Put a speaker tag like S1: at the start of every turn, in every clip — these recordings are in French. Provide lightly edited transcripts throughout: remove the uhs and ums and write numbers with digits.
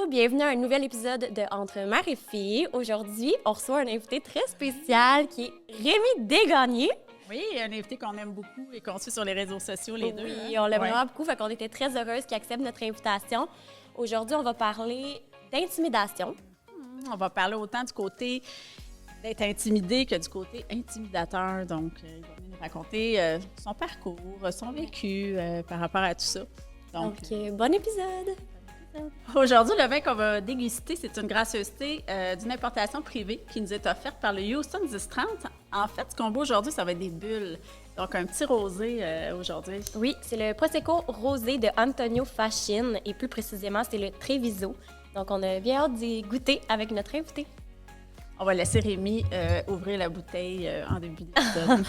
S1: bienvenue à un nouvel épisode de Entre mère et fille. Aujourd'hui, on reçoit un invité très spécial qui est Rémi Desgagnés.
S2: Oui, un invité qu'on aime beaucoup et qu'on suit sur les réseaux sociaux, les deux.
S1: Oui, on l'aime vraiment beaucoup, fait qu'on était très heureuse qu'il accepte notre invitation. Aujourd'hui, on va parler d'intimidation.
S2: On va parler autant du côté d'être intimidé que du côté intimidateur. Donc, il va venir nous raconter son parcours, son vécu par rapport à tout ça.
S1: Donc, bon épisode!
S2: Aujourd'hui, le vin qu'on va déguster, c'est une gracieuseté d'une importation privée qui nous est offerte par le Houston 1030. En fait, ce qu'on boit aujourd'hui, ça va être des bulles. Donc, un petit rosé aujourd'hui.
S1: Oui, c'est le Prosecco rosé de Antonio Fascin et plus précisément, c'est le Treviso. Donc, on a bien hâte d'y goûter avec notre invité.
S2: On va laisser Rémi ouvrir la bouteille en début d'épisode.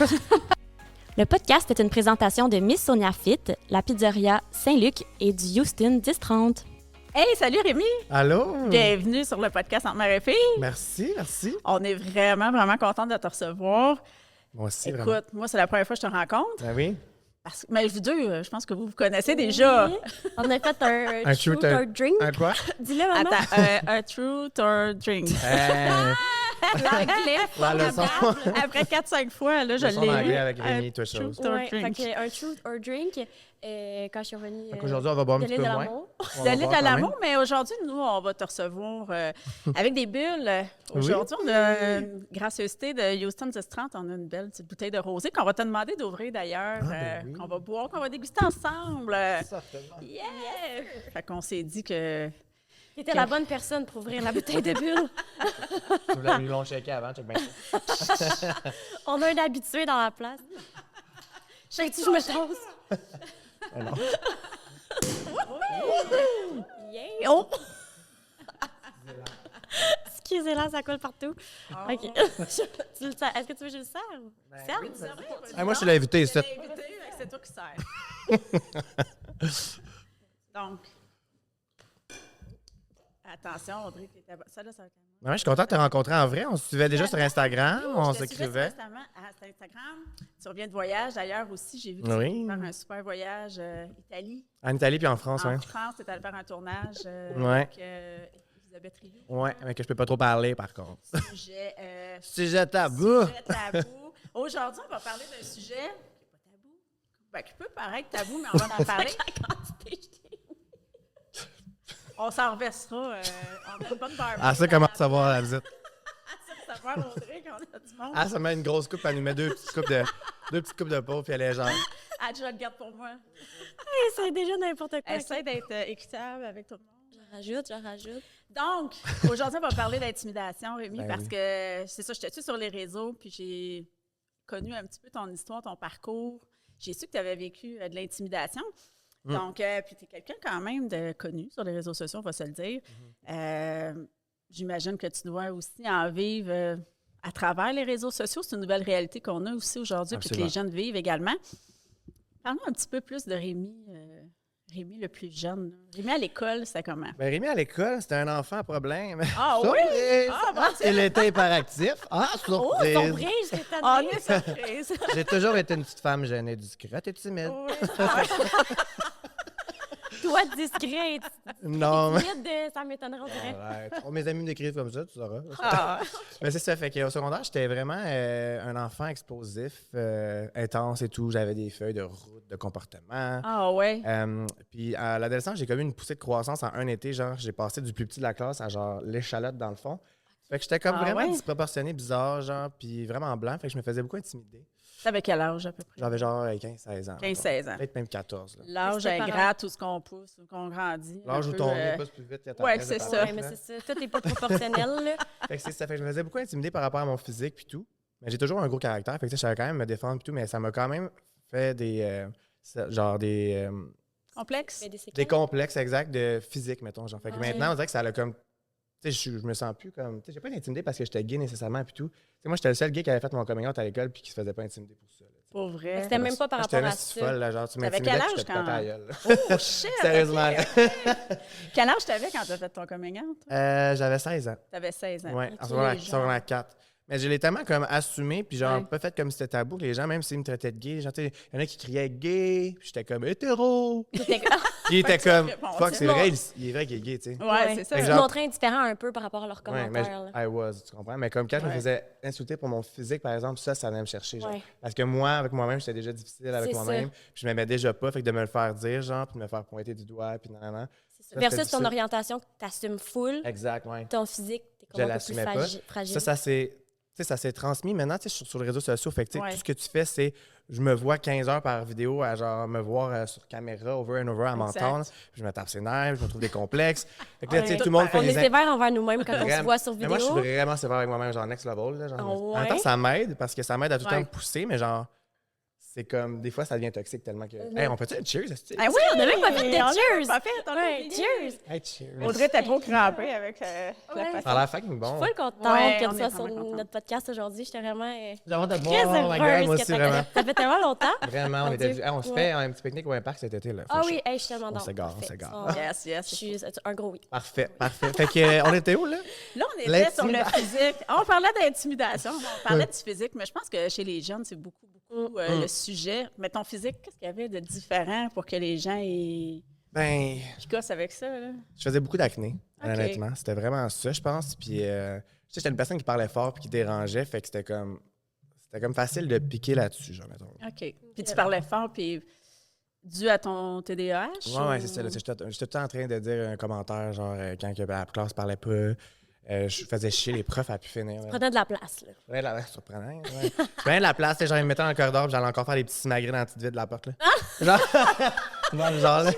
S1: Le podcast est une présentation de Miss Sonia Fit, la pizzeria Saint-Luc et du Houston 1030.
S2: Hey, salut Rémi!
S3: Allô?
S2: Bienvenue sur le podcast Entre mère et fille.
S3: Merci, merci.
S2: On est vraiment, vraiment contente de te recevoir.
S3: Moi aussi,
S2: Écoute,
S3: vraiment.
S2: moi, c'est la première fois que je te rencontre.
S3: Ben oui.
S2: Mais vous deux, je pense que vous vous connaissez déjà.
S1: Oui. On a fait un truth or drink.
S3: Un quoi?
S1: Dis-le, maman.
S2: Attends, un truth or drink.
S1: L'anglais,
S3: La leçon.
S2: Après 4-5 fois, là, je
S3: Leçon
S2: l'ai
S3: d'anglais
S2: lu.
S3: avec Rémi,
S2: Un
S3: toi, chose.
S2: truth or
S1: Ouais,
S2: drink.
S1: fait que un truth or drink. Quand je suis revenue
S3: Aujourd'hui, on va boire un
S1: de
S3: petit
S1: l'île
S3: peu
S1: de
S3: moins.
S1: l'amour.
S3: On
S2: De
S3: va
S2: l'île
S3: boire
S2: de
S3: quand
S2: l'amour,
S3: même.
S2: mais aujourd'hui, nous, on va te recevoir avec des bulles. Aujourd'hui, on a une gracieuseté de Houston 1030. On a une belle petite bouteille de rosé qu'on va te demander d'ouvrir d'ailleurs,
S3: ben oui.
S2: qu'on va boire, qu'on va déguster ensemble.
S3: Certainement.
S2: Yeah! Fait qu'on s'est dit que...
S1: T'étais la bonne personne pour ouvrir la bouteille de bulle.
S3: Tu voulais lui long shaker avant, check bien ça.
S1: On a un habitué dans la place. Je me chance.
S3: Ben non.
S1: Yeah. Oh! Excusez-la, ça coule partout. OK. Tu le sers. Est-ce que tu veux que je le serve? Serve?
S3: Ah, moi, je suis l'invité ici.
S2: C'est toi qui sers. Donc, attention, Audrey, ça là, ça va être...
S3: Ben ouais, je suis content de te rencontrer en vrai. On se suivait déjà sur Instagram, on
S2: Je te suivais
S3: s'écrivait.
S2: récemment sur Instagram. Tu reviens de voyage. D'ailleurs, aussi, j'ai vu que
S3: Oui.
S2: tu allais faire un super voyage Italie.
S3: En Italie puis en France,
S2: En
S3: oui.
S2: France, tu es allé faire un tournage
S3: Ouais.
S2: avec Elisabeth Rioux.
S3: Ouais, mais que je peux pas trop parler, par contre.
S2: Sujet,
S3: Sujet tabou.
S2: sujet tabou. Aujourd'hui, on va parler d'un sujet qui n'est pas tabou. Ben, qui peut paraître tabou, mais on va en parler. On s'en reversera. On a une bonne barbe.
S3: Ah, ça commence à voir la visite.
S2: Ça va voir Audrey quand on a du monde.
S3: Ah, ça met une grosse coupe, elle nous met deux petites coupes de peau, puis elle est genre...
S2: Ah, je le garde pour moi.
S1: C'est déjà n'importe quoi.
S2: Essaie d'être équitable avec tout le monde.
S1: J'en rajoute.
S2: Donc, aujourd'hui, on va parler d'intimidation, Rémi,
S3: Ben
S2: parce
S3: oui.
S2: que c'est ça, je te suis sur les réseaux, puis j'ai connu un petit peu ton histoire, ton parcours. J'ai su que tu avais vécu de l'intimidation. Donc, puis tu es quelqu'un quand même de connu sur les réseaux sociaux, on va se le dire. J'imagine que tu dois aussi en vivre à travers les réseaux sociaux. C'est une nouvelle réalité qu'on a aussi aujourd'hui, puis que les jeunes vivent également. Parlons un petit peu plus de Rémi. Rémi le plus jeune. Rémi à l'école, c'est comment?
S3: Ben, Rémi, à l'école, c'était un enfant à problème.
S2: Ah oui?
S3: Surprise!
S2: Ah, bon,
S3: Il était hyperactif. Ah,
S1: Oh,
S3: surprise!
S1: surprise, c'est
S2: On
S1: tellement.
S2: est surprise.
S3: J'ai toujours été une petite femme gênée, discrète et timide.
S2: Oui.
S1: Toi, discret.
S3: Non, mais...
S1: Timide, ça m'étonnerait, on dirait.
S3: Arrête. Oh, mes amis me décrivent comme ça, tu sauras.
S2: Ah.
S3: Mais c'est ça, fait qu'au secondaire, j'étais vraiment un enfant explosif, intense et tout. J'avais des feuilles de route, de comportement.
S2: Ah ouais.
S3: Puis à l'adolescence, j'ai connu une poussée de croissance en un été. Genre, j'ai passé du plus petit de la classe à genre l'échalote dans le fond. Fait que j'étais comme
S2: Ah
S3: vraiment
S2: ouais?
S3: disproportionné, bizarre, genre, puis vraiment blanc. Fait que je me faisais beaucoup intimider.
S2: T'avais quel âge à peu près?
S3: J'avais genre 15-16 ans.
S2: 15-16 ans.
S3: Peut-être même 14. Là.
S2: L'âge
S1: C'était
S2: ingrat, tout ce qu'on pousse, tout ce qu'on grandit.
S3: L'âge
S2: un
S3: où
S2: peu,
S3: ton nez passe plus vite que ta
S2: ouais,
S3: tête,
S2: c'est
S3: ta
S2: ça.
S1: Ouais, mais c'est ça. Tout n'est pas proportionnel, là.
S3: Fait que c'est ça. Fait que je me faisais beaucoup intimider par rapport à mon physique puis tout. Mais j'ai toujours un gros caractère. Fait que tu sais, je savais quand même me défendre puis tout, mais ça m'a quand même fait des
S2: Complexe?
S1: Mais des
S3: des
S1: séquelles.
S3: complexes exacts de physique, mettons. Genre. Fait que
S1: Ouais.
S3: maintenant, on dirait que ça a comme. Tu sais, je me sens plus comme. Tu sais, j'ai pas été intimidé parce que j'étais gay nécessairement puis tout. Tu sais, moi, j'étais le seul gay qui avait fait mon coming out à l'école puis qui se faisait pas intimider pour ça. Là, tu sais.
S2: Pour vrai.
S1: C'était même pas par
S3: J'étais
S1: rapport à
S3: une petite
S1: ça.
S3: folle, là, genre, tu
S2: T'avais
S3: m'intimidais
S2: quel
S3: puis
S2: âge
S3: je te
S2: quand-
S3: pétais la gueule. là.
S2: Oh shit!
S3: Sérieusement.
S2: Quel âge t'avais quand t'as fait ton coming out?
S3: J'avais 16 ans.
S2: T'avais 16 ans.
S3: Ouais,
S2: Ok,
S3: en secondaire
S2: les gens.
S3: secondaire 4. Mais je l'ai tellement comme assumé, puis genre pas fait comme si c'était tabou. Les gens, même s'ils me traitaient de gay, il y en a qui criaient gay, puis j'étais comme hétéro. Puis il était comme, fuck, c'est vrai, il est vrai qu'il est gay, tu sais.
S2: Ouais, c'est ça.
S1: Ils se montraient indifférents un peu par rapport à leurs commentaires.
S3: I was, tu comprends? Mais comme quand je me faisais insulter pour mon physique, par exemple, ça venait me chercher. Genre. Parce que moi, avec moi-même, j'étais déjà difficile avec moi-même. Puis je m'aimais déjà pas, fait que de me le faire dire, genre, puis de me faire pointer du doigt, puis nan.
S1: Versus ton orientation que t'assumes full.
S3: Exact, ouais.
S1: Ton physique, t'es comme un peu plus fragile.
S3: Ça s'est transmis maintenant sur les réseaux sociaux. Fait que, tout ce que tu fais, c'est je me vois 15 heures par vidéo à genre me voir sur caméra over and over à m'entendre. Puis je me tape ses nerfs, je me trouve des complexes. Fait que là, tout le monde fait
S1: on est sévère envers nous-mêmes quand on se voit sur vidéo.
S3: Mais moi, je suis vraiment sévère avec moi-même, genre next level. Là, genre, en même temps, ça m'aide parce que ça m'aide à tout le temps me pousser, mais genre. C'est comme, des fois, ça devient toxique tellement que. Hey, on peut-tu un cheers?
S2: Oui, on a même pas fait de cheers!
S1: Pas fait, cheers!
S3: Hey, cheers!
S2: Audrey, t'es trop crampée avec la façon.
S3: Ça a l'air fucking bon.
S1: Je suis full contente que tu sois sur notre podcast aujourd'hui. J'étais vraiment très heureuse.
S3: Moi aussi, vraiment.
S1: Ça fait tellement longtemps.
S3: Vraiment, on se fait un petit pique-nique ou un parc cet été. Là.
S1: Ah oui, je suis tellement dans.
S3: On s'égare.
S2: Yes.
S1: Je suis un gros oui.
S3: Parfait. Fait que, on était où, là?
S2: Là, on était sur le physique. On parlait d'intimidation, on parlait du physique, mais je pense que chez les jeunes, c'est beaucoup le sujet. Mais ton physique, qu'est-ce qu'il y avait de différent pour que les gens picossent avec ça? Là?
S3: Je faisais beaucoup d'acné, honnêtement. C'était vraiment ça, je pense. Puis, j'étais une personne qui parlait fort puis qui dérangeait, fait que c'était comme facile de piquer là-dessus, genre, mettons.
S2: OK. Puis tu parlais fort, puis dû à ton TDAH?
S3: Oui, c'est ça. J'étais tout le temps en train de dire un commentaire, genre, quand la classe parlait pas. Je faisais chier les profs à pu finir.
S1: Tu prenais de la place, là.
S3: Je prenais de la place, surprenant. Ouais. Je prenais de la place, genre, ils me mettaient dans le corridor, puis j'allais encore faire des petits simagrées dans la petite vide de la porte, là. Genre, là.
S1: J'imagine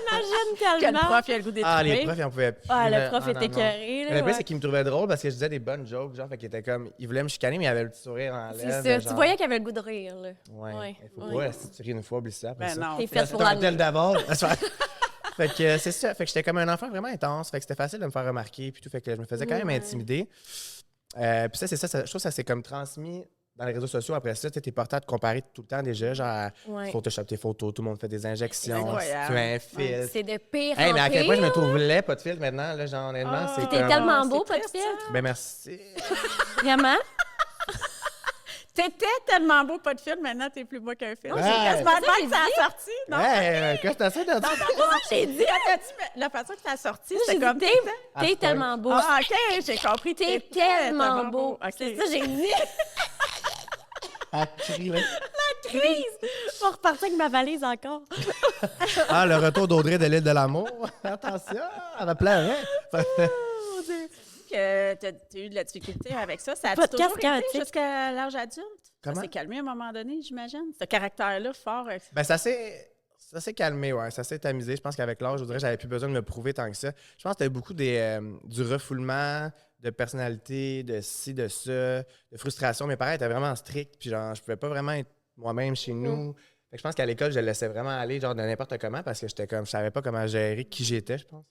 S1: tellement.
S2: Quel prof, il a le goût d'être
S3: les profs, ils en pouvaient plus.
S1: Le prof était écœuré, là.
S3: Le pire, c'est qu'il me trouvait drôle parce que je disais des bonnes jokes, genre, fait qu'il était comme, il voulait me chicaner, mais il avait le petit sourire en lèvres.
S1: C'est ça, tu voyais qu'il avait le goût de rire, là.
S3: Ouais. Il faut pas, si tu ris une fois, oublie ça.
S2: Ben non.
S1: T'es fait pour la
S3: d'abord. Fait que c'est ça. Fait que j'étais comme un enfant vraiment intense. Fait que c'était facile de me faire remarquer. Puis tout. Fait que je me faisais quand même intimider. Puis ça, c'est ça. Je trouve que ça s'est comme transmis dans les réseaux sociaux. Après ça, tu es porté à te comparer tout le temps déjà. Genre, Photoshop tes photos. Tout le monde fait des injections. Tu as un filtre.
S1: C'est de pire
S3: mais à quel
S1: pire.
S3: point je me trouve laid, pas de filtre maintenant. Là, genre, honnêtement, c'est
S1: t'es tellement beau, pas de filtre.
S3: Ben merci.
S1: Vraiment?
S2: T'étais tellement beau, pas de film, maintenant t'es plus beau qu'un film.
S3: Ouais.
S2: C'est quasiment que ça a sorti, non?
S3: Ouais, qu'est-ce que t'as fait de ça?
S2: J'ai dit, la façon que ça a sorti, c'est comme...
S1: T'es tellement beau.
S2: Ah, OK, j'ai compris.
S1: T'es tellement beau. C'est ça, j'ai dit.
S3: La crise.
S1: Je vais repartir avec ma valise encore.
S3: Le retour d'Audrey de l'île de l'amour. Attention, elle va pleurer.
S2: Que tu as eu de la difficulté avec ça. Ça a
S1: Podcast
S2: toujours été jusqu'à l'âge adulte?
S3: Comment?
S2: Ça s'est calmé à un moment donné, j'imagine? Ce caractère-là, fort...
S3: Ben, ça s'est calmé, ouais. Ça s'est amusé. Je pense qu'avec l'âge, je dirais que j'avais plus besoin de me prouver tant que ça. Je pense que c'était beaucoup du refoulement, de personnalité, de ci, de ça, de frustration. Mes parents étaient vraiment stricts, puis genre, je pouvais pas vraiment être moi-même chez nous. Fait que je pense qu'à l'école, je le laissais vraiment aller, genre, de n'importe comment, parce que j'étais comme, je savais pas comment gérer qui j'étais, je pense.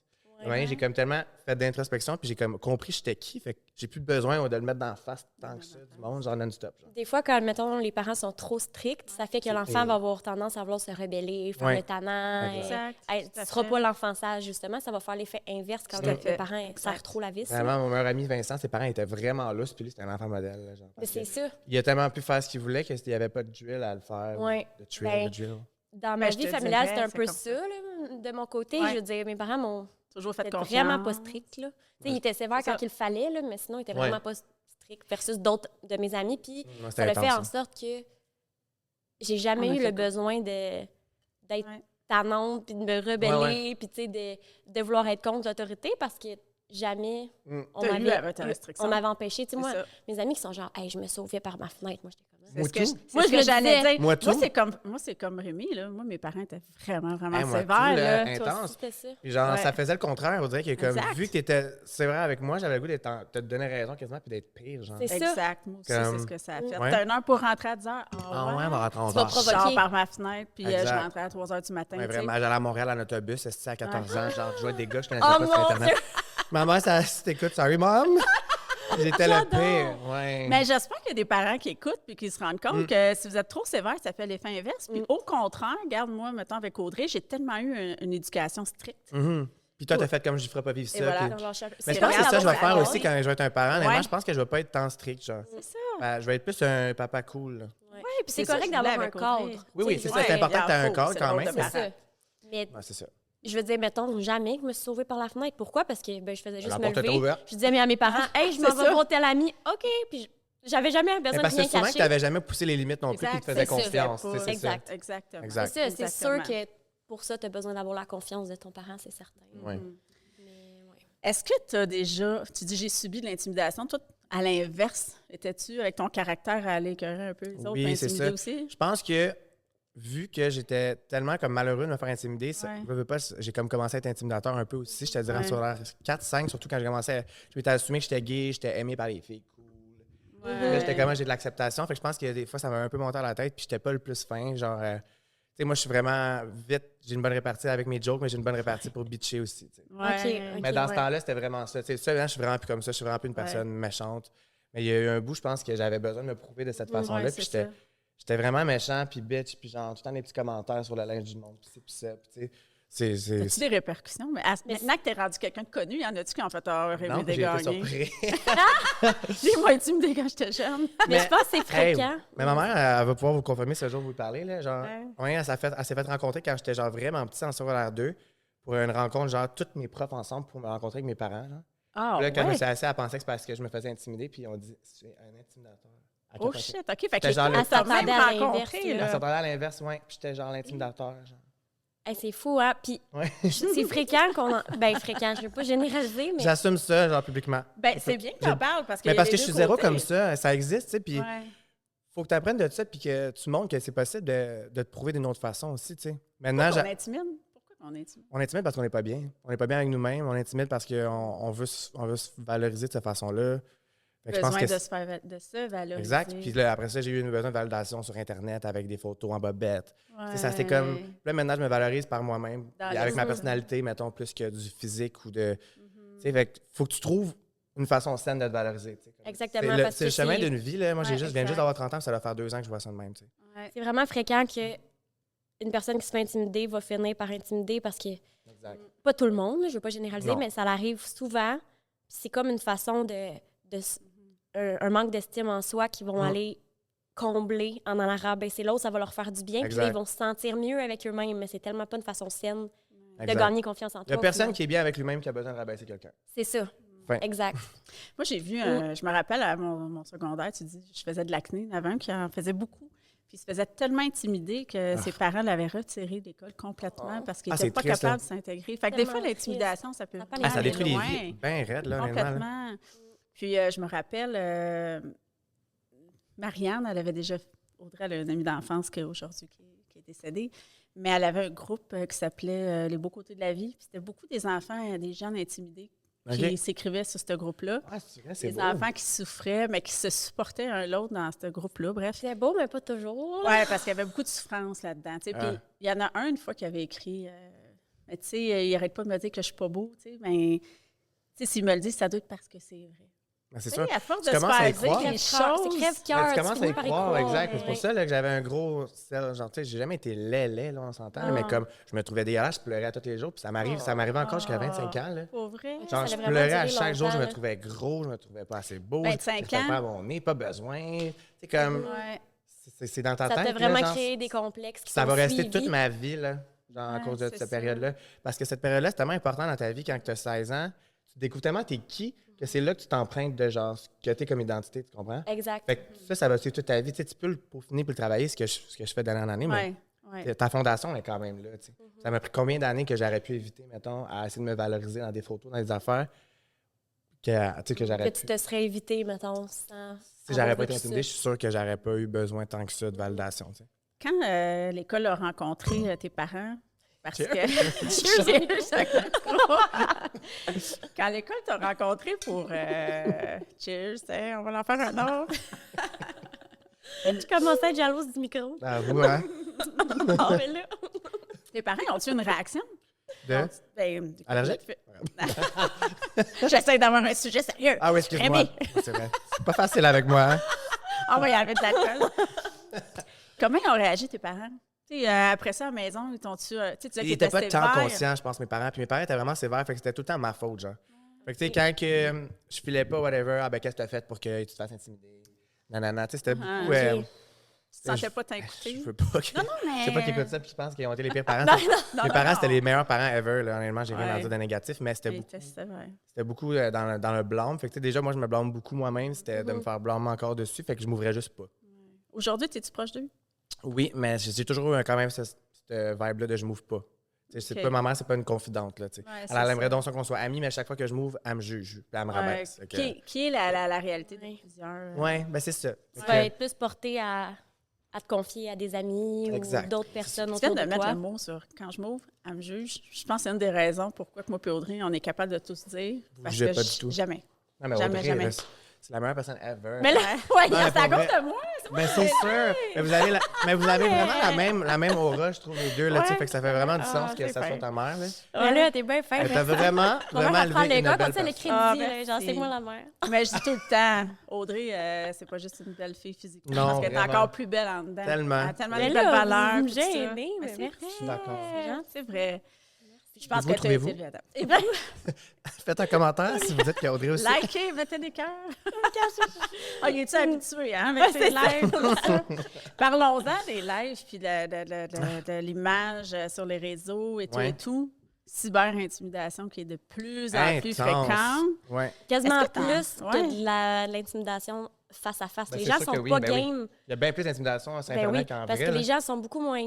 S3: Ouais, j'ai comme tellement fait d'introspection, puis j'ai comme compris j'étais qui, fait que j'ai plus besoin de le mettre dans la face tant que ça du monde, genre non-stop. Genre.
S1: Des fois, quand, mettons, les parents sont trop stricts, ça fait que l'enfant va avoir tendance à vouloir se rebeller, faire le tannant.
S2: Exact.
S1: Ce ne sera pas l'enfant sage, justement. Ça va faire l'effet inverse quand les parents serrent trop la vis.
S3: Vraiment, mon meilleur ami Vincent, ses parents étaient vraiment lousses, puis lui, c'était un enfant modèle. Là, genre,
S1: mais c'est ça.
S3: Il a tellement pu faire ce qu'il voulait qu'il n'y avait pas de drill à le faire. De drill.
S1: Dans ma vie familiale, c'était un peu ça, là, de mon côté. Je veux dire, mes parents m'ont
S2: toujours fait confiance.
S1: Vraiment pas strict, là. Il était sévère quand il fallait, là, mais sinon, il était vraiment pas strict versus d'autres de mes amis. Puis ça a fait en sorte que j'ai jamais eu le besoin d'être tannante, puis de me rebeller, puis tu sais, de vouloir être contre l'autorité parce que jamais on m'avait empêché. Tu sais, moi, mes amis qui sont genre, hey, je me sauvais par ma fenêtre. Moi, j'étais comme
S2: moi, ce que j'allais dire.
S3: Moi,
S2: c'est comme Rémi, là. Moi, mes parents étaient vraiment sévères. Là.
S3: Intense. Puis genre, ça faisait le contraire. On dirait que comme, vu que tu étais sévère avec moi, j'avais le goût de te donner raison quasiment puis d'être pire. Genre.
S2: C'est ça. Exact. Moi aussi, c'est ce que ça a fait. T'as une heure pour rentrer à 10 heures.
S3: Ah ouais, on va rentrer à 11
S2: heures. Je sors par ma fenêtre, puis je rentrais à 3 heures du matin.
S3: Mais vraiment, j'allais à Montréal en autobus, à 14 ans. Genre, je jouais des gars, je connaissais pas sur Internet. Maman, si t'écoutes, sorry, mom. J'étais le pire. Ouais.
S2: Mais j'espère qu'il y a des parents qui écoutent puis qui se rendent compte que si vous êtes trop sévère, ça fait l'effet inverse. Puis au contraire, regarde, moi, mettons, avec Audrey, j'ai tellement eu une éducation stricte.
S3: Puis toi, t'as fait comme je ne ferais pas vivre ça.
S2: Voilà.
S3: Mais je pense que c'est ça que je vais faire aussi quand je vais être un parent. Moi, je pense que je ne vais pas être tant strict. Genre.
S2: C'est ça.
S3: Ben, je vais être plus un papa cool. Là.
S1: Oui, puis c'est correct d'avoir un cadre.
S3: Oui, c'est ça. C'est important que tu aies un cadre quand même.
S1: C'est ça. Mais
S3: c'est ça.
S1: je veux dire, mettons, jamais que je me suis sauvée par la fenêtre. Pourquoi? Parce que je faisais juste me lever.
S3: Ouverte.
S1: Je disais à mes parents, « Hey, je m'en vais voir tel ami. » OK. Puis j'avais jamais besoin de rien cacher.
S3: Parce que souvent que tu n'avais jamais poussé les limites non plus, puis tu te faisais confiance.
S1: Exact.
S2: Exactement.
S1: C'est sûr que pour ça, tu as besoin d'avoir la confiance de ton parent, c'est certain.
S3: Oui.
S2: Est-ce que tu as déjà... Tu dis, j'ai subi de l'intimidation. Toi, à l'inverse, étais-tu avec ton caractère à aller écœurer un peu les autres,
S3: oui, c'est ça.
S2: Aussi?
S3: Je pense que, vu que j'étais tellement comme malheureux de me faire intimider, j'ai comme commencé à être intimidateur un peu aussi. Je te dirais sur l'heure 4-5, surtout quand j'ai commencé je m'étais assumé que j'étais gay, j'étais aimé par les filles cool. Là, j'étais comment j'ai de l'acceptation. Fait que je pense que des fois, ça m'avait un peu monté à la tête, puis j'étais pas le plus fin. Genre, tu sais, moi, je suis vraiment vite, j'ai une bonne répartie avec mes jokes, mais j'ai une bonne répartie pour bitcher aussi. Mais dans ce temps-là, c'était vraiment ça. Tu sais, je suis vraiment plus comme ça, je suis vraiment plus une personne méchante. Mais il y a eu un bout, je pense, que j'avais besoin de me prouver de cette façon-là, puis j'étais vraiment méchant, puis bitch, puis genre, tout le temps des petits commentaires sur le linge du monde, puis ça, puis tu sais.
S2: As-tu des répercussions? Mais maintenant que t'es rendu quelqu'un de connu, y en a-tu qui en fait Rémi dégagé?
S3: Non, j'ai été surpris.
S2: J'ai moi intimidé quand j'étais jeune.
S1: Mais je pense que c'est fréquent.
S3: Mais ma mère, elle va pouvoir vous confirmer ce jour où vous parlez. Là, genre, elle s'est fait rencontrer quand j'étais genre vraiment petit en secondaire 2 pour une rencontre, genre, toutes mes profs ensemble pour me rencontrer avec mes parents. Genre. Là, quand je me suis assise, elle pensait que c'est parce que je me faisais intimider, puis on dit c'est un intimidateur.
S2: Oh shit, OK. Fait que
S3: genre
S2: elle s'attendait à l'inverse.
S3: Elle s'attendait à l'inverse, oui. Puis j'étais genre l'intimidateur. Genre.
S1: Hey, c'est fou, hein? Puis c'est fréquent qu'on Ben, fréquent, je ne veux pas généraliser, mais...
S3: J'assume ça, genre, publiquement.
S2: Ben, c'est bien que tu en parles, parce que...
S3: Mais parce que je suis zéro comme ça existe, tu sais, puis faut que tu apprennes de ça, puis que tu montres que c'est possible de te prouver d'une autre façon aussi, tu sais. Maintenant,
S2: pourquoi on intimide? Pourquoi on intimide?
S3: On intimide parce qu'on n'est pas bien. On n'est pas bien avec nous-mêmes. On intimide parce qu'on veut se valoriser de cette façon-là.
S2: Besoin de se valoriser.
S3: Exact. Puis là, après ça, j'ai eu besoin de validation sur Internet avec des photos en bobette. Ça, c'est comme... Là, maintenant, je me valorise par moi-même. Avec ma personnalité, mettons, plus que du physique ou de... Tu sais, fait faut que tu trouves une façon saine de te valoriser.
S1: Exactement.
S3: C'est le chemin d'une vie. Là. Moi, je viens juste d'avoir 30 ans, ça va faire 2 ans que je vois ça de même.
S1: C'est vraiment fréquent qu'une personne qui se fait intimider va finir par intimider parce que... Pas tout le monde, je ne veux pas généraliser, mais ça arrive souvent. C'est comme une façon un manque d'estime en soi qui vont aller combler en allant rabaisser l'autre, ça va leur faire du bien, puis là, ils vont se sentir mieux avec eux-mêmes, mais c'est tellement pas une façon saine de gagner confiance en toi.
S3: Il n'y a personne qui est bien avec lui-même qui a besoin de rabaisser quelqu'un.
S1: C'est ça. Exact.
S2: Moi, j'ai vu, je me rappelle à mon secondaire, tu dis, je faisais de l'acné avant, qui en faisait beaucoup. Puis il se faisait tellement intimider que ses parents l'avaient retiré de l'école complètement parce qu'il n'était pas capable de s'intégrer. Fait que des fois, l'intimidation, ça peut
S3: ça détruit les vies bien raides, là,
S2: complètement. Puis je me rappelle, Marianne, elle avait déjà... Audrey, elle a une amie d'enfance qui aujourd'hui qui est décédée, mais elle avait un groupe qui s'appelait Les Beaux Côtés de la Vie. Puis c'était beaucoup des enfants, des jeunes intimidés qui s'écrivaient sur ce groupe-là. Des enfants qui souffraient, mais qui se supportaient un l'autre dans ce groupe-là. Bref.
S1: C'est beau, mais pas toujours.
S2: Oui, parce qu'il y avait beaucoup de souffrance là-dedans. Puis il y en a un, une fois, qui avait écrit... mais tu sais, il n'arrête pas de me dire que je suis pas beau, tu sais, mais... Tu sais, s'il me le dit, ça doit être parce que c'est vrai.
S3: C'est sûr.
S2: À force de se faire dire les choses,
S1: c'est crève-cœur.
S3: Tu commences à y croire, exact. C'est pour ça là, que j'avais un gros sel. Genre, tu sais, j'ai jamais été laid, là, on s'entend. Mais comme je me trouvais dégueulasse, je pleurais à tous les jours. Puis ça m'arrivait encore jusqu'à 25 ans. Là.
S2: Pour vrai?
S3: Genre, je pleurais à chaque jour, je me trouvais gros, je me trouvais pas assez beau.
S2: 25 ans?
S3: Pas à mon nez, pas besoin. C'est comme. C'est dans ta tête.
S1: Ça t'a vraiment créé des complexes qui
S3: ça va rester toute ma vie, là, genre, à cause de cette période-là. Parce que cette période-là, c'est tellement important dans ta vie quand tu as 16 ans. Tu découvres tellement t'es qui. Que c'est là que tu t'empruntes de genre ce que tu es comme identité, tu comprends?
S1: Exact.
S3: Fait que ça va suivre toute ta vie. Tu sais, tu peux le peaufiner pour le travailler, ce que je fais d'année en année, mais ta fondation est quand même là. Tu sais. Ça m'a pris combien d'années que j'aurais pu éviter, mettons, à essayer de me valoriser dans des photos, dans des affaires, que j'aurais pu.
S1: Tu te serais évité, mettons, sans...
S3: Si j'aurais pas été intimidé, je suis sûr que j'aurais pas eu besoin tant que ça de validation. Tu sais.
S2: Quand l'école a rencontré tes parents, parce que quand l'école t'a rencontré pour cheers, on va en faire un autre.
S1: Tu commençais à être jalouse du micro.
S3: Vous, hein?
S1: Non, mais là...
S2: Tes parents ont-tu une réaction?
S3: Allergique?
S2: J'essaie d'avoir un sujet sérieux.
S3: Ah oui, excuse-moi. C'est vrai. C'est pas facile avec moi. Hein?
S2: On va y enlever de l'alcool. Comment ont réagi tes parents? Après ça, à la maison, ils t'ont-tu... Ils
S3: n'étaient pas tant conscients, je pense, mes parents. Puis mes parents étaient vraiment sévères, fait que c'était tout le temps ma faute, genre. Fait que, tu sais, quand je filais pas, whatever, qu'est-ce que t'as fait pour que tu te fasses intimider? nanana. Tu sais, c'était beaucoup...
S1: OK.
S2: Tu ne sentais pas t'écouter?
S3: Je veux pas que...
S2: Non, mais...
S3: Je sais pas qu'ils écoutent ça puis qu'ils pensent qu'ils ont été les pires parents.
S2: Non,
S3: Mes parents, c'était les meilleurs parents ever. Là. Honnêtement, j'ai rien à
S2: Ouais.
S3: dire de négatif, mais c'était beaucoup dans le blâme. Fait que, tu sais, déjà, moi, je me blâme beaucoup moi-même. C'était de me faire blâmer encore dessus. Fait que je m'ouvrais juste pas.
S2: Aujourd'hui, es-tu proche d'eux?
S3: Oui, mais j'ai toujours eu quand même cette vibe-là de je m'ouvre pas. C'est pas, ma mère, c'est pas une confidente. Là, elle aimerait donc ça qu'on soit amis, mais à chaque fois que je m'ouvre, elle me juge. Puis elle me rabaisse.
S2: Qui est la réalité de plusieurs.
S3: Oui, ben c'est ça.
S1: Tu vas être plus porté à te confier à des amis ou d'autres personnes autour de toi.
S2: Tu viens de mettre le mot sur quand je m'ouvre, elle me juge. Je pense que c'est une des raisons pourquoi moi et Audrey, on est capable de tout se dire. Parce que
S3: pas du tout.
S2: Jamais.
S3: Non, mais
S2: jamais,
S3: Audrey,
S2: jamais.
S3: là, c'est la meilleure personne ever.
S2: Mais là, c'est à cause de moi.
S3: Ben, c'est sûr. Mais vous avez vraiment la même aura, je trouve, les deux. Là, fait que ça fait vraiment du sens que ça soit ta mère. Là.
S1: Mais là, t'es bien fin.
S3: T'as vraiment élevé une belle
S1: personne. Le crédit, genre, c'est moi la mère.
S2: Mais je dis tout le temps, Audrey, c'est pas juste une belle fille physiquement.
S3: Non,
S2: parce qu'elle est encore plus belle en dedans.
S3: Tellement.
S2: Elle a tellement de belles valeurs.
S1: Vous j'ai aimé, mais
S2: c'est
S1: merci.
S2: vrai.
S3: Je suis d'accord.
S2: C'est vrai. Je pense
S3: Vous
S2: que tu as été
S3: trouvez-vous?
S2: évident.
S3: Faites un commentaire si vous dites qu'Audrey aussi.
S2: Likez, mettez des cœurs. Il est-tu habitué, hein, avec ses lives? Parlons-en des lives, puis de l'image sur les réseaux et tout et tout. Cyber-intimidation qui est de plus en plus fréquente.
S3: Ouais.
S1: Quasiment
S2: Est-ce que
S1: plus que de l'intimidation face à face.
S3: Ben,
S1: Les
S3: c'est
S1: gens
S3: sûr
S1: sont
S3: que oui,
S1: pas
S3: ben oui.
S1: game.
S3: Il y a bien plus d'intimidation sur
S1: Ben
S3: Internet
S1: oui,
S3: qu'en
S1: parce
S3: vrai.
S1: que
S3: là.
S1: les gens sont beaucoup moins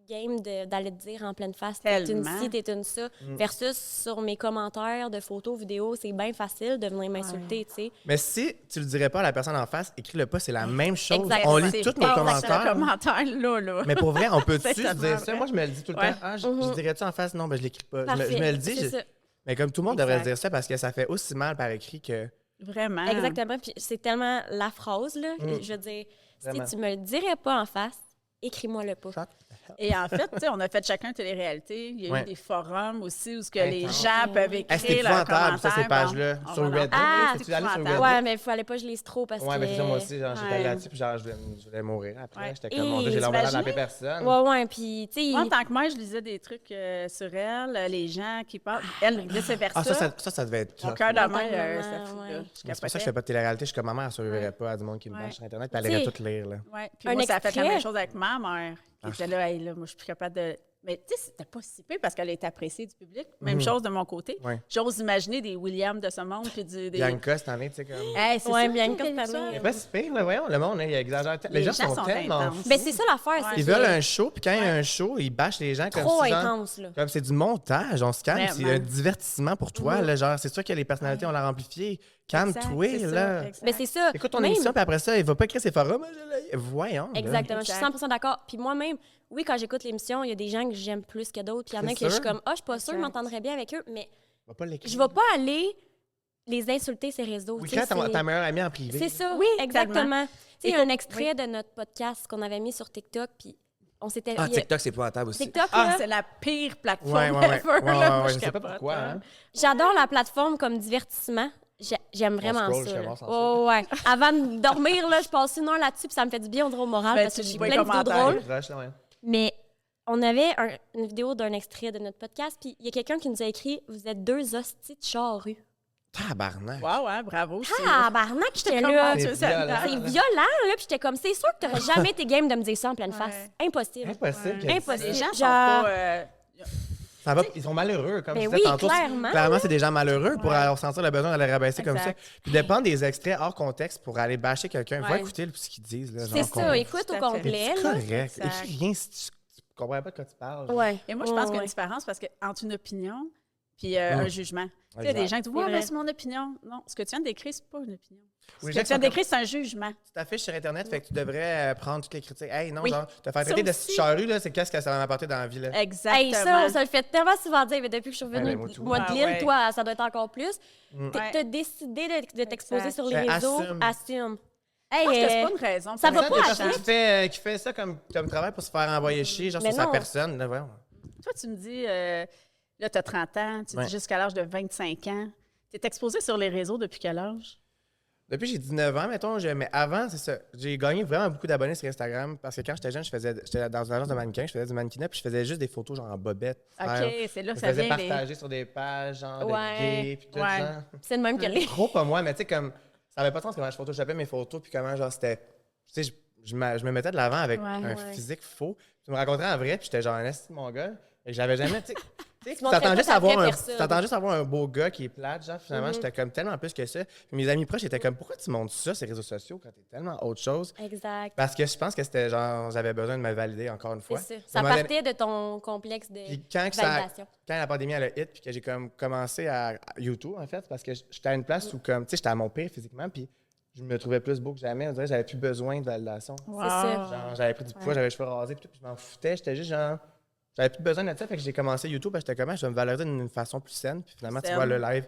S1: game d'aller te dire en pleine face t'es une
S2: Tellement.
S1: ci, t'es une ça. Versus sur mes commentaires de photos, vidéos, c'est bien facile de venir m'insulter, tu sais.
S3: Mais si tu le dirais pas à la personne en face, écris-le pas, c'est la même chose.
S1: Exactement.
S3: On lit tous nos commentaires.
S2: Là.
S3: Mais pour vrai, on peut-tu
S2: C'est
S3: se
S2: tellement
S3: dire ça?
S2: vrai.
S3: Moi, je me le dis tout le
S2: Ouais.
S3: temps. Ah, je dirais-tu en face? Non, ben je l'écris pas. Je me le dis.
S1: C'est ça.
S3: Mais comme tout le monde devrait se dire ça parce que ça fait aussi mal par écrit que...
S2: Vraiment.
S1: Exactement. Puis c'est tellement la phrase, là. Je veux dire,
S3: Vraiment.
S1: si tu me le dirais pas en face, écris-moi-le pas.
S2: Et en fait, tu sais, on a fait chacun télé-réalité. Il y a eu des forums aussi où ce que les
S3: Intense.
S2: gens peuvent écrire
S3: C'était
S2: leurs
S3: épouvantable,
S2: commentaires.
S3: ça, ces pages-là.
S2: Bon,
S3: Sur
S2: on va
S3: Reddit.
S1: Ah,
S3: C'est-tu allé sur
S2: épouvantable.
S3: Reddit?
S1: Ouais, mais il fallait pas que je lise trop parce
S3: Ouais,
S1: que...
S3: mais c'est ça, moi aussi, genre, j'étais
S2: Ouais.
S3: là-dessus, puis genre, je voulais mourir après.
S2: Ouais.
S3: J'étais comme, mon Dieu, j'ai l'envers de l'appeler personne.
S1: Ouais, puis, tu sais...
S2: Moi, en tant que mère, je lisais des trucs sur elle, les gens qui parlent. Elle, vice-versa.
S3: Ah, ça devait être
S2: Mon
S3: tough.
S2: cœur de
S1: Ouais,
S2: mère, ça
S1: ouais.
S2: fout, là. Je
S3: Mais c'est pour ça que je
S2: capotais.
S3: fais pas de télé-réalité. Je suis comme ma mère, elle survivrait pas à du monde qui me
S2: Ouais.
S3: bâche sur Internet, puis elle irait
S1: T'sais,
S3: tout lire, là.
S2: Ouais. Puis
S1: Un
S2: moi, ça a fait la
S1: extrait.
S2: même chose avec ma mère, qui était là, hey, là, moi, je suis plus capable de. Mais tu sais, c'était pas si pire parce qu'elle est appréciée du public. Même chose de mon côté.
S3: Ouais.
S2: J'ose imaginer des Williams de ce monde, puis des.
S3: Bianca, cette année, tu sais, comme.
S2: Hey, c'est
S1: Ouais,
S2: ça,
S1: Bianca,
S2: toi,
S1: cette
S2: t'as vu
S1: année.
S2: ça?
S3: C'est pas si pire, là, voyons, le monde, hein, il exagère. Les gens sont tellement
S2: intenses.
S3: fous.
S1: Ben, c'est ça l'affaire. c'est
S3: Ils
S1: que
S3: veulent un show, puis quand il y a un show, ils bâchent les gens comme
S1: trop
S3: si, genre,
S1: intense, là.
S3: comme c'est du montage, on se calme, c'est
S2: Vraiment.
S3: un divertissement pour toi, là, genre, c'est sûr que les personnalités, on l'a amplifié. Calme-toi,
S2: Exact, c'est ça,
S3: là.
S2: exact.
S1: Ben, c'est ça.
S3: Écoute ton
S1: Même-
S3: émission, puis après ça, il va pas écrire ses forums. Voyons. là.
S1: Exactement, je suis
S2: Exact.
S1: 100% d'accord. Puis moi-même, oui, quand j'écoute l'émission, il y a des gens que j'aime plus que d'autres. Puis il y en a
S3: C'est
S1: que je suis
S3: sûr.
S1: comme, ah, je suis pas sûre, je
S2: Exact.
S1: m'entendrais bien avec eux, mais
S3: Va pas l'écrire.
S1: je vais pas aller les insulter ces réseaux.
S3: Oui,
S1: tu sais,
S3: quand
S1: c'est-
S3: ta meilleure amie en privé.
S1: C'est ça,
S2: Oui,
S1: exactement. Tu sais, il y a
S2: Écoute,
S1: un extrait de notre podcast qu'on avait mis sur TikTok, puis on s'était...
S4: Ah,
S1: il y a-
S4: TikTok, c'est épouvantable aussi.
S1: TikTok,
S2: Ah,
S1: là,
S2: c'est la pire plateforme
S3: Ouais, ouais, ouais.
S2: ever,
S3: Ouais,
S2: là.
S3: ouais,
S2: Moi,
S3: ouais,
S2: je
S3: je sais pas
S2: capote,
S3: pourquoi,
S2: hein.
S3: hein.
S1: j'adore la plateforme comme divertissement. J'aime vraiment
S3: scroll, je
S1: ça.
S3: fais
S1: là.
S3: voir sans
S1: Ouais, ouais. Avant de dormir, là, je passe une heure là-dessus, puis ça me fait du bien au moral
S2: Ben,
S1: parce que
S2: tu
S1: j'ai
S2: lis
S1: plein
S2: pas
S1: de
S2: les
S1: vidéos
S2: commentaires.
S1: drôles.
S3: Proche, là, ouais.
S1: Mais on avait une vidéo d'un extrait de notre podcast, puis il y a quelqu'un qui nous a écrit « Vous êtes deux hosties de charrues.
S3: Tabarnak.
S2: Wow, hein, bravo. »
S1: Ah, barnac, j'étais
S2: Comment
S1: là.
S2: tu
S3: C'est
S2: sais,
S3: violent.
S1: C'est violent, là, puis j'étais comme « C'est sûr que t'aurais jamais été game de me dire ça en pleine face. Impossible.
S3: Impossible.
S2: Ouais.
S3: qu'elle
S1: Impossible.
S3: dise
S2: Les
S3: ça.
S2: gens sont
S1: Genre-
S2: pas.
S3: Ça va, ils sont malheureux, comme
S1: Ben
S3: tu
S1: oui,
S3: disais tantôt.
S1: clairement.
S3: Clairement, c'est des gens malheureux pour
S2: Ouais.
S3: ressentir le besoin d'aller rabaisser comme ça.
S2: Exact.
S3: Puis dépend des extraits hors contexte pour aller bâcher quelqu'un. Va
S2: Ouais.
S3: écouter ce qu'ils disent. Là,
S1: C'est
S3: genre,
S1: ça,
S3: qu'on-
S1: écoute
S2: Tout
S1: au
S2: à fait.
S1: complet,
S3: C'est
S1: là.
S3: correct.
S2: Exact.
S3: Écris rien si tu comprends pas de quoi tu parles.
S1: Ouais.
S2: Et moi, je pense qu'il y a
S1: Ouais.
S2: une différence parce que entre une opinion puis un jugement. Tu sais, il y a des gens qui disent
S1: C'est
S2: ouais,
S1: vrai.
S2: mais c'est mon opinion. Non, ce que tu viens de décrire, c'est pas une opinion.
S3: Oui,
S2: Ce
S3: les
S2: que
S3: gens
S2: tu viens de
S3: sont
S2: décrire, c'est un jugement.
S3: Tu t'affiches sur Internet, fait que tu devrais prendre toutes les critiques. Hey, non,
S2: Oui.
S3: genre, te faire
S2: Ça
S3: traiter de
S2: aussi.
S3: charrue, là, c'est qu'est-ce que ça va m'apporter dans la vie, là.
S2: Exactement.
S1: Hey, ça, on se le fait tellement souvent dire, mais depuis que je suis revenue,
S3: Ouais, moi, tout.
S1: moi de
S2: Ah,
S1: l'île,
S2: ouais.
S1: toi, ça doit être encore plus.
S2: Ouais.
S1: T'as décidé de t'exposer
S2: Exact.
S1: sur les réseaux,
S3: Assume.
S1: assume.
S2: Je
S1: Hey,
S2: pense que c'est pas une raison.
S1: ça
S2: pour
S1: va
S3: Ça,
S1: pas
S3: des
S1: à
S3: personnes
S1: chier.
S3: qui fait ça comme travail pour se faire envoyer chier, genre
S1: Mais
S3: sur sa
S1: non.
S3: personne. Là, voyons.
S2: Toi, tu me dis, là, tu as 30 ans, tu
S3: Ouais.
S2: dis jusqu'à l'âge de 25 ans. Tu es exposé sur les réseaux depuis quel âge?
S3: Depuis j'ai 19 ans, mettons, mais avant, c'est ça. J'ai gagné vraiment beaucoup d'abonnés sur Instagram parce que quand j'étais jeune, j'étais dans une agence de mannequin, je faisais du mannequinat, puis je faisais juste des photos genre en bobette.
S2: OK, c'est là
S3: Je
S2: que ça
S3: faisais
S2: vient. les-
S3: partager sur des pages genre
S1: Ouais.
S3: de gays, puis tout
S2: Ouais.
S3: ça.
S1: c'est le même que les.
S3: Trop pas moi, mais tu sais, comme avait pas de sens comment je photoshopais mes photos, puis comment, genre, c'était. Tu sais, je me mettais de l'avant avec un physique faux. Tu me rencontrais en vrai, puis j'étais genre un esti mon gars. Et j'avais jamais. Tu t'attends juste à avoir un beau gars qui est plate, genre, finalement, j'étais comme tellement plus que ça. Puis mes amis proches étaient comme, pourquoi tu montres ça, ces réseaux sociaux, quand t'es tellement autre chose?
S1: Exact.
S3: Parce que je pense que c'était genre, j'avais besoin de me valider encore une fois.
S1: C'est ça. Ça partait de ton complexe de validation.
S3: Quand la pandémie elle a hit, puis que j'ai comme commencé à YouTube, en fait, parce que j'étais à une place où, comme, tu sais, j'étais à mon pire physiquement, puis je me trouvais plus beau que jamais. On dirait que j'avais plus besoin de validation.
S1: Wow. C'est ça.
S3: Genre, j'avais pris du poids, j'avais les cheveux rasés, puis je m'en foutais. J'étais juste genre. J'avais plus besoin de ça, fait que j'ai commencé YouTube parce que j'étais comment je vais me valoriser d'une façon plus saine. Puis finalement, tu vois le live,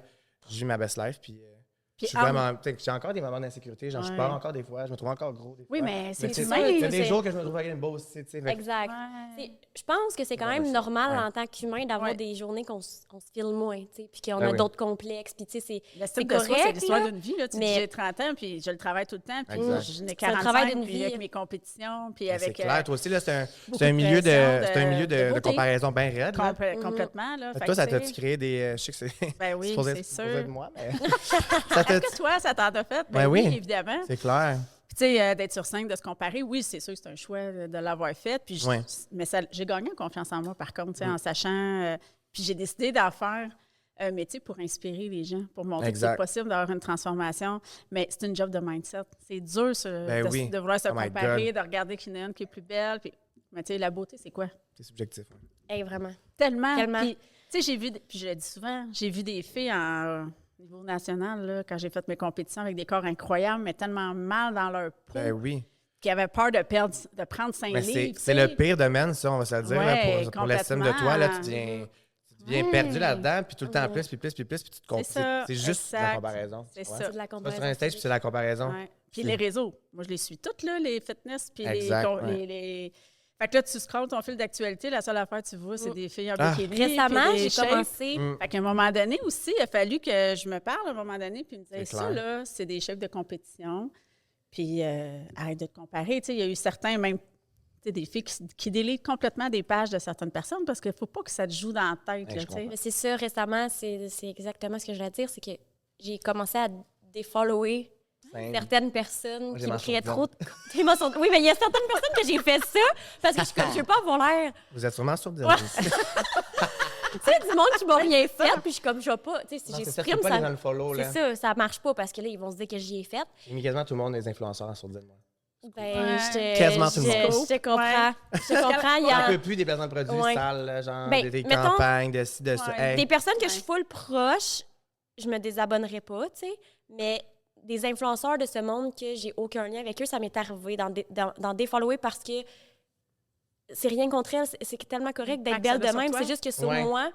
S3: j'ai eu ma best life. Puis je suis vraiment. J'ai encore des moments d'insécurité. Genre, je pars encore des fois, je me trouve encore gros des fois.
S2: Oui, mais c'est
S3: humain. Il y a des jours que je me trouve avec une beau aussi.
S1: Exact. Je pense que c'est quand même normal en tant qu'humain d'avoir des journées qu'on se file moins, puis qu'on a d'autres complexes. Puis, tu sais, c'est correct.
S2: C'est l'histoire d'une vie. Là. Tu dis, j'ai 30 ans, puis je le travaille tout le temps. Puis j'ai 45 puis avec mes compétitions. Puis avec.
S3: C'est clair. Toi aussi, là, c'est un milieu de comparaison bien raide.
S2: Complètement.
S3: Toi, ça t'a-tu créé des. Je sais que c'est.
S2: Ben oui, c'est sûr.
S3: De moi, mais.
S2: Est-ce que toi, ça t'en a fait? Ben oui, évidemment.
S3: C'est clair.
S2: Puis, tu sais, d'être sur scène, de se comparer, oui, c'est sûr que c'est un choix de l'avoir fait. Puis, mais j'ai gagné en confiance en moi, par contre, en sachant. Puis, j'ai décidé d'en faire un métier pour inspirer les gens, pour montrer que c'est possible d'avoir une transformation. Mais c'est une job de mindset. C'est dur de vouloir se comparer, de regarder qu'il y en a une qui est plus belle. Puis, mais tu sais, la beauté, c'est quoi?
S3: C'est subjectif.
S1: Vraiment.
S2: Tellement. Puis, tu sais, j'ai vu, puis je le dis souvent, j'ai vu des filles au niveau national, là, quand j'ai fait mes compétitions avec des corps incroyables, mais tellement mal dans leur peau.
S3: Ben oui.
S2: Qui avaient peur de prendre 5 livres.
S3: C'est le pire domaine, ça, on va se le dire, là, pour l'estime de toi. Là, tu deviens perdu là-dedans, puis tout le temps plus, puis tu te compares. C'est juste la comparaison.
S2: C'est ça.
S1: C'est de la comparaison.
S3: Pas sur un stage, puis c'est la comparaison.
S2: Ouais. Puis les réseaux. Moi, je les suis toutes, là, les fitness, puis les... Fait que là, tu scrolles ton fil d'actualité, la seule affaire que tu vois, c'est des filles en bikini.
S1: Récemment, j'ai commencé.
S2: Fait qu'à un moment donné aussi, il a fallu que je me parle à un moment donné, puis me dire ça, là, c'est des chefs de compétition. Puis arrête de te comparer. Tu sais, il y a eu certains, même des filles qui délitent complètement des pages de certaines personnes parce qu'il ne faut pas que ça te joue dans la tête. Là,
S1: mais c'est ça, récemment, c'est exactement ce que je voulais dire, c'est que j'ai commencé à défollower certaines personnes qui me créaient trop de émotions. Oui, mais il y a certaines personnes que j'ai fait ça parce que je ne veux pas avoir l'air.
S3: Vous êtes sûrement sourdine.
S1: Tu sais, du monde qui m'a rien fait, puis je suis comme, je vais pas. Tu sais, si j'exprime ça. C'est ça, ça marche pas parce que là, ils vont se dire que j'y ai fait.
S3: Quasiment tout le monde est influenceur en sourdine, moi.
S1: Ben,
S3: quasiment tout le monde.
S1: Je te comprends. Je te comprends.
S3: Il y a un peu plus des personnes produits sales, genre des campagnes, de ci, de ça.
S1: Des personnes que je suis full proche, je me désabonnerai pas, tu sais, mais des influenceurs de ce monde que j'ai aucun lien avec eux, ça m'est arrivé d'en défollower parce que c'est rien contre elles, c'est tellement correct d'être belle de même, c'est juste que sur moi,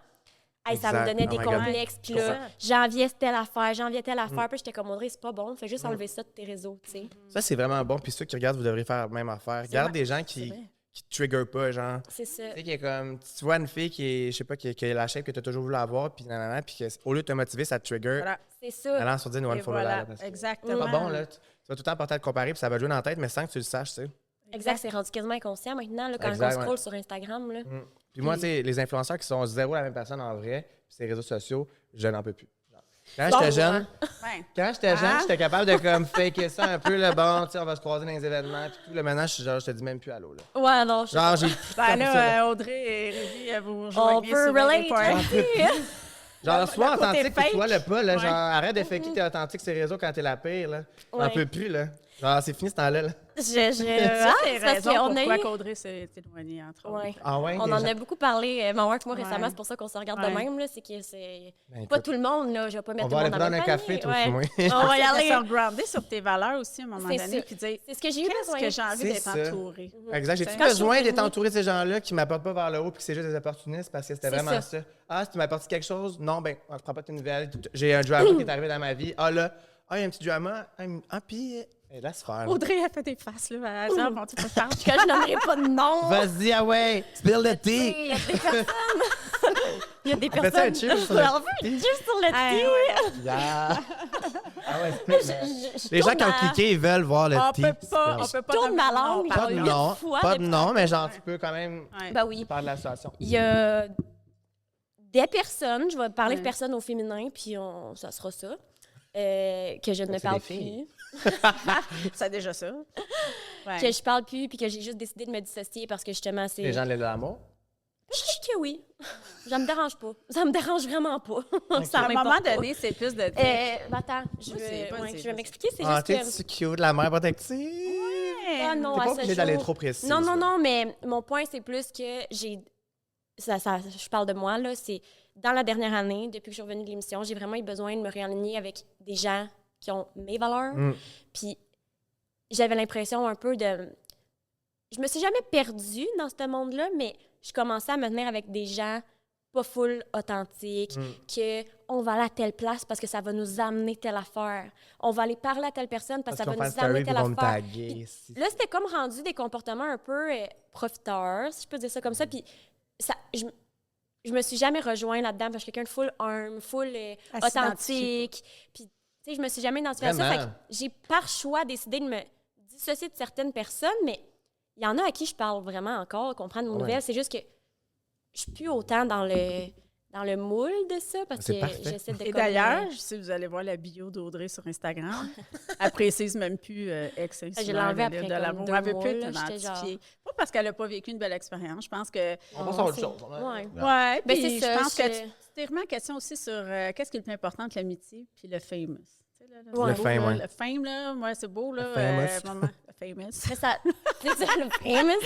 S1: ça me donnait des complexes, puis là, j'enviais telle affaire, puis j'étais comme, Audrey, c'est pas bon, fais juste enlever ça de tes réseaux, tu sais.
S3: Ça, c'est vraiment bon, puis ceux qui regardent, vous devriez faire la même affaire. Regarde des gens qui te trigger pas, genre.
S1: C'est ça.
S3: Tu sais, qui est comme, tu vois une fille qui est, je sais pas, qui a la shape que tu as toujours voulu avoir, puis nanana, puis au lieu de te motiver, ça te trigger.
S1: Voilà. C'est ça.
S3: Allant sur dire one follow là.
S2: Exactement.
S3: C'est pas bon, là. Tu vas tout le temps porter à te comparer, puis ça va jouer dans la tête, mais sans que tu le saches, tu sais.
S1: Exact, c'est rendu quasiment inconscient maintenant, là, quand on scrolle sur Instagram, là.
S3: Puis moi, tu sais, les influenceurs qui sont zéro la même personne en vrai, puis ces réseaux sociaux, je n'en peux plus. Quand j'étais jeune, j'étais capable de comme faker ça un peu, le bon, tu sais, on va se croiser dans les événements, puis tout. Là, maintenant, je te dis même plus allô, là.
S1: Ouais, non, je
S3: genre, j'ai
S2: là, Audrey et Rémi, elles vous rejoignent bien sur
S1: relate.
S3: Genre, sois authentique, puis toi, le pas, là. Genre, arrête de faker que t'es authentique sur les réseaux quand t'es la pire, là. J'en peux plus, là. Genre, c'est fini ce temps-là, là.
S2: C'est raison pourquoi qu'Audrey s'est éloignée, entre autres.
S3: Ah ouais,
S1: on en a beaucoup parlé, Mawar et moi, récemment. C'est pour ça qu'on se regarde de même, là. C'est que c'est pas tout le monde, là. Je vais pas mettre tout le monde dans le panier.
S3: On va aller prendre un café, toi et moi.
S2: On va y aller se regarder sur tes valeurs aussi, à un moment donné, puis dire,
S1: c'est ce que j'ai eu besoin.
S2: Qu'est-ce que j'ai envie d'être entourée.
S3: Exact. J'ai-tu besoin d'être entourée de ces gens-là qui m'apportent pas vers le haut puis que c'est juste des opportunistes parce que c'était vraiment ça. Ah, si tu m'apportes quelque chose, non, ben, on ne prend pas tes nouvelles. J'ai un drama qui est arrivé dans ma vie. Ah, là, il y a un petit drama. Ah, puis... laisse faire.
S2: Audrey a fait des faces, là. Elle bon, tu peux faire.
S1: Que je n'aimerais pas de nom.
S3: Vas-y, ah ouais, spill the tea.
S1: Il y a des personnes.
S3: Cheers sur le
S1: thé, oui.
S3: Ah ouais, les gens qui ont cliqué, ils veulent voir le thé.
S2: On peut pas
S1: tourne ma langue.
S3: Pas de nom, mais genre, tu peux quand même parler de la situation.
S1: Il y a des personnes, je vais parler de personnes au féminin, puis ça sera ça. que je ne parle plus.
S2: C'est déjà ça. Ouais.
S1: Que je parle plus, puis que j'ai juste décidé de me dissocier parce que justement, c'est...
S3: Les gens de l'amour?
S1: Je dis que oui. Ça me dérange pas. Ça me dérange vraiment pas. Ça
S2: à un moment donné, c'est plus de...
S1: Attends, je vais m'expliquer. C'est juste
S3: que... t'es cute, la mère protective?
S1: Ouais. Ah non,
S3: t'es pas obligée d'aller trop précis.
S1: Non, mais mon point, c'est plus que j'ai... je parle de moi, là. C'est dans la dernière année, depuis que je suis revenue de l'émission, j'ai vraiment eu besoin de me réaligner avec des gens qui ont mes valeurs. Puis j'avais l'impression un peu de... Je me suis jamais perdue dans ce monde-là, mais je commençais à me tenir avec des gens pas full authentiques, qu'on va aller à telle place parce que ça va nous amener telle affaire. On va aller parler à telle personne parce que ça va nous amener telle affaire. Là, c'était comme rendu des comportements un peu profiteurs, si je peux dire ça comme ça. Puis ça, je me suis jamais rejoint là-dedans parce que je suis quelqu'un de full arm, full authentique. Puis, tu sais, je me suis jamais identifiée à ça. Fait que j'ai par choix décidé de me dissocier de certaines personnes, mais il y en a à qui je parle vraiment encore, qu'on prend de nos nouvelles. C'est juste que je suis plus autant dans le moule de ça parce que j'essaie de...
S2: Et d'ailleurs, si vous allez voir la bio d'Audrey sur Instagram, elle précise même plus
S1: je l'ai enlevé après
S2: de l'amour. Elle veut plus t'identifier. Pas parce qu'elle n'a pas vécu une belle expérience. Je pense que...
S3: On pense à autre chose.
S2: Ouais. Puis c'est ça. Je pense que tu t'es vraiment question aussi sur qu'est-ce qui est le plus important entre l'amitié puis le famous.
S3: Le fame,
S2: Le fame, là, moi, c'est beau, là. Le famous.
S1: C'est ça. C'est ça, le famous.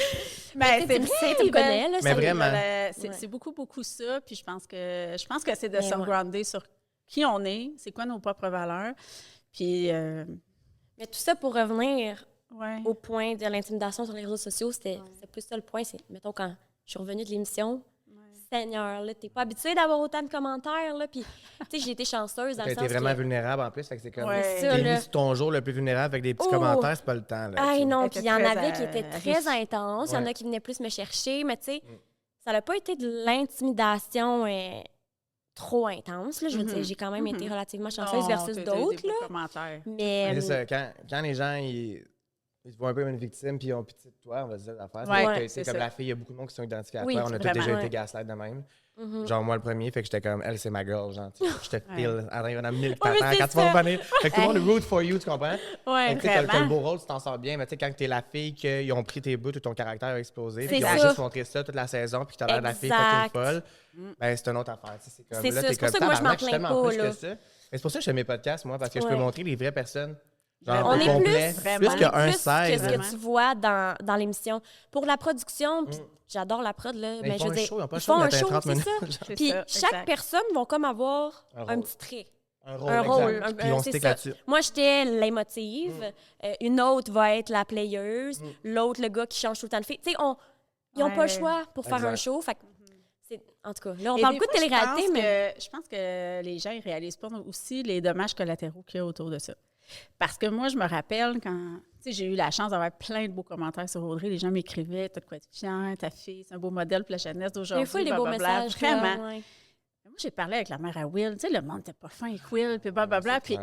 S2: Mais c'est bien,
S1: tu connais, là.
S3: Mais vraiment.
S2: C'est beaucoup, beaucoup ça. Puis je pense que c'est de se grounder sur qui on est, c'est quoi nos propres valeurs. Puis...
S1: Mais tout ça pour revenir au point de l'intimidation sur les réseaux sociaux, c'était plus ça le point. C'est, mettons, quand je suis revenue de l'émission... Seigneur, là, t'es pas habitué d'avoir autant de commentaires, là, puis, tu sais, j'ai été chanceuse dans le sens que...
S3: T'es vraiment vulnérable, en plus, fait que c'est comme...
S1: T'es
S3: mis sur ton jour le plus vulnérable avec des petits commentaires, c'est pas le temps, là.
S1: Ah non, puis il y en avait qui étaient très intenses, il y en a qui venaient plus me chercher, mais tu sais, ça n'a pas été de l'intimidation trop intense, là, je veux dire, j'ai quand même été relativement chanceuse versus d'autres, là.
S3: Mais c'est ça, quand les gens, ils te voient un peu comme une victime, puis ils ont pitié de toi, on va se dire l'affaire. C'est comme la fille, il y a beaucoup de monde qui sont identifiés à toi. On a tous déjà été gaslight de même. Genre, moi, le premier, fait que j'étais comme, elle, c'est ma girl, genre, je te file, elle en a 1000 patents quand tu vas revenir. Fait que tout le monde root for you, tu comprends?
S2: Ouais,
S3: tu sais, t'as le beau rôle, tu t'en sors bien, mais tu sais, quand t'es la fille, qu'ils ont pris tes bouts, tout ton caractère a explosé, puis ils ont juste montré ça toute la saison, puis que t'as l'air de la fille fucking folle, ben, c'est une autre affaire. C'est comme, là, t'es comme,
S1: tabarnak, je suis
S3: tellement plus que ça. Mais c'est pour ça que je fais mes podcasts, moi, parce que je peux montrer les vraies personnes. Genre,
S1: on est
S3: complet, plus qu'un 16.
S1: Que ce que tu vois dans l'émission. Pour la production, j'adore la prod, là, mais je veux dire, ils font un show, c'est ça. Puis chaque personne va comme avoir un petit trait. Un rôle.
S3: Puis on stick là-dessus.
S1: Moi, j'étais l'émotive. Une autre va être la playeuse. L'autre, le gars qui change tout le temps de fille. Tu sais, ils n'ont pas le choix pour faire un show. Fait que en tout cas, là, on parle beaucoup de télé-réalité, mais...
S2: Je pense que les gens ne réalisent pas aussi les dommages collatéraux qu'il y a autour de ça. Parce que moi, je me rappelle quand j'ai eu la chance d'avoir plein de beaux commentaires sur Audrey, les gens m'écrivaient « T'as de quoi être fière, ta fille, c'est un beau modèle pour la jeunesse d'aujourd'hui. »
S1: Des fois, des beaux messages.
S2: Vraiment. Moi, j'ai parlé avec la mère à Will. Tu sais, le monde n'était pas fin avec Will, puis blablabla. Puis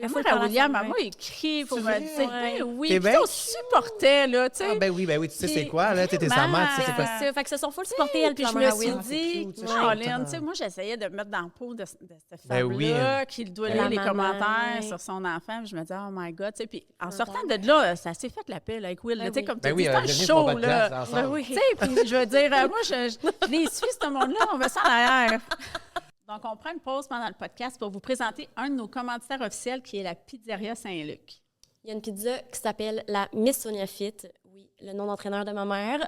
S2: la mère à William, elle m'a écrit pour me dire ben oui. Puis on supportait, là, tu sais.
S3: Ah, ben oui, tu sais c'est quoi, là. T'étais sa mère, tu sais c'est quoi.
S1: Ça. Fait que se sont full supportés, elle,
S2: puis je me suis dit, Caroline, tu sais, moi, j'essayais de me mettre dans le pot de cette femme-là, qui doit lire les commentaires sur son enfant. Puis je me disais, oh my God, tu sais. Puis en sortant de là, ça s'est fait la paix avec Will. Tu sais, comme tu dis, c'est chaud, là. Tu sais, puis je veux dire, moi, je les suis, ce monde-là, on me sent en arrière. Donc, on prend une pause pendant le podcast pour vous présenter un de nos commanditaires officiels qui est la Pizzeria Saint-Luc.
S1: Il y a une pizza qui s'appelle la Miss Sonia Fit. Oui, le nom d'entraîneur de ma mère.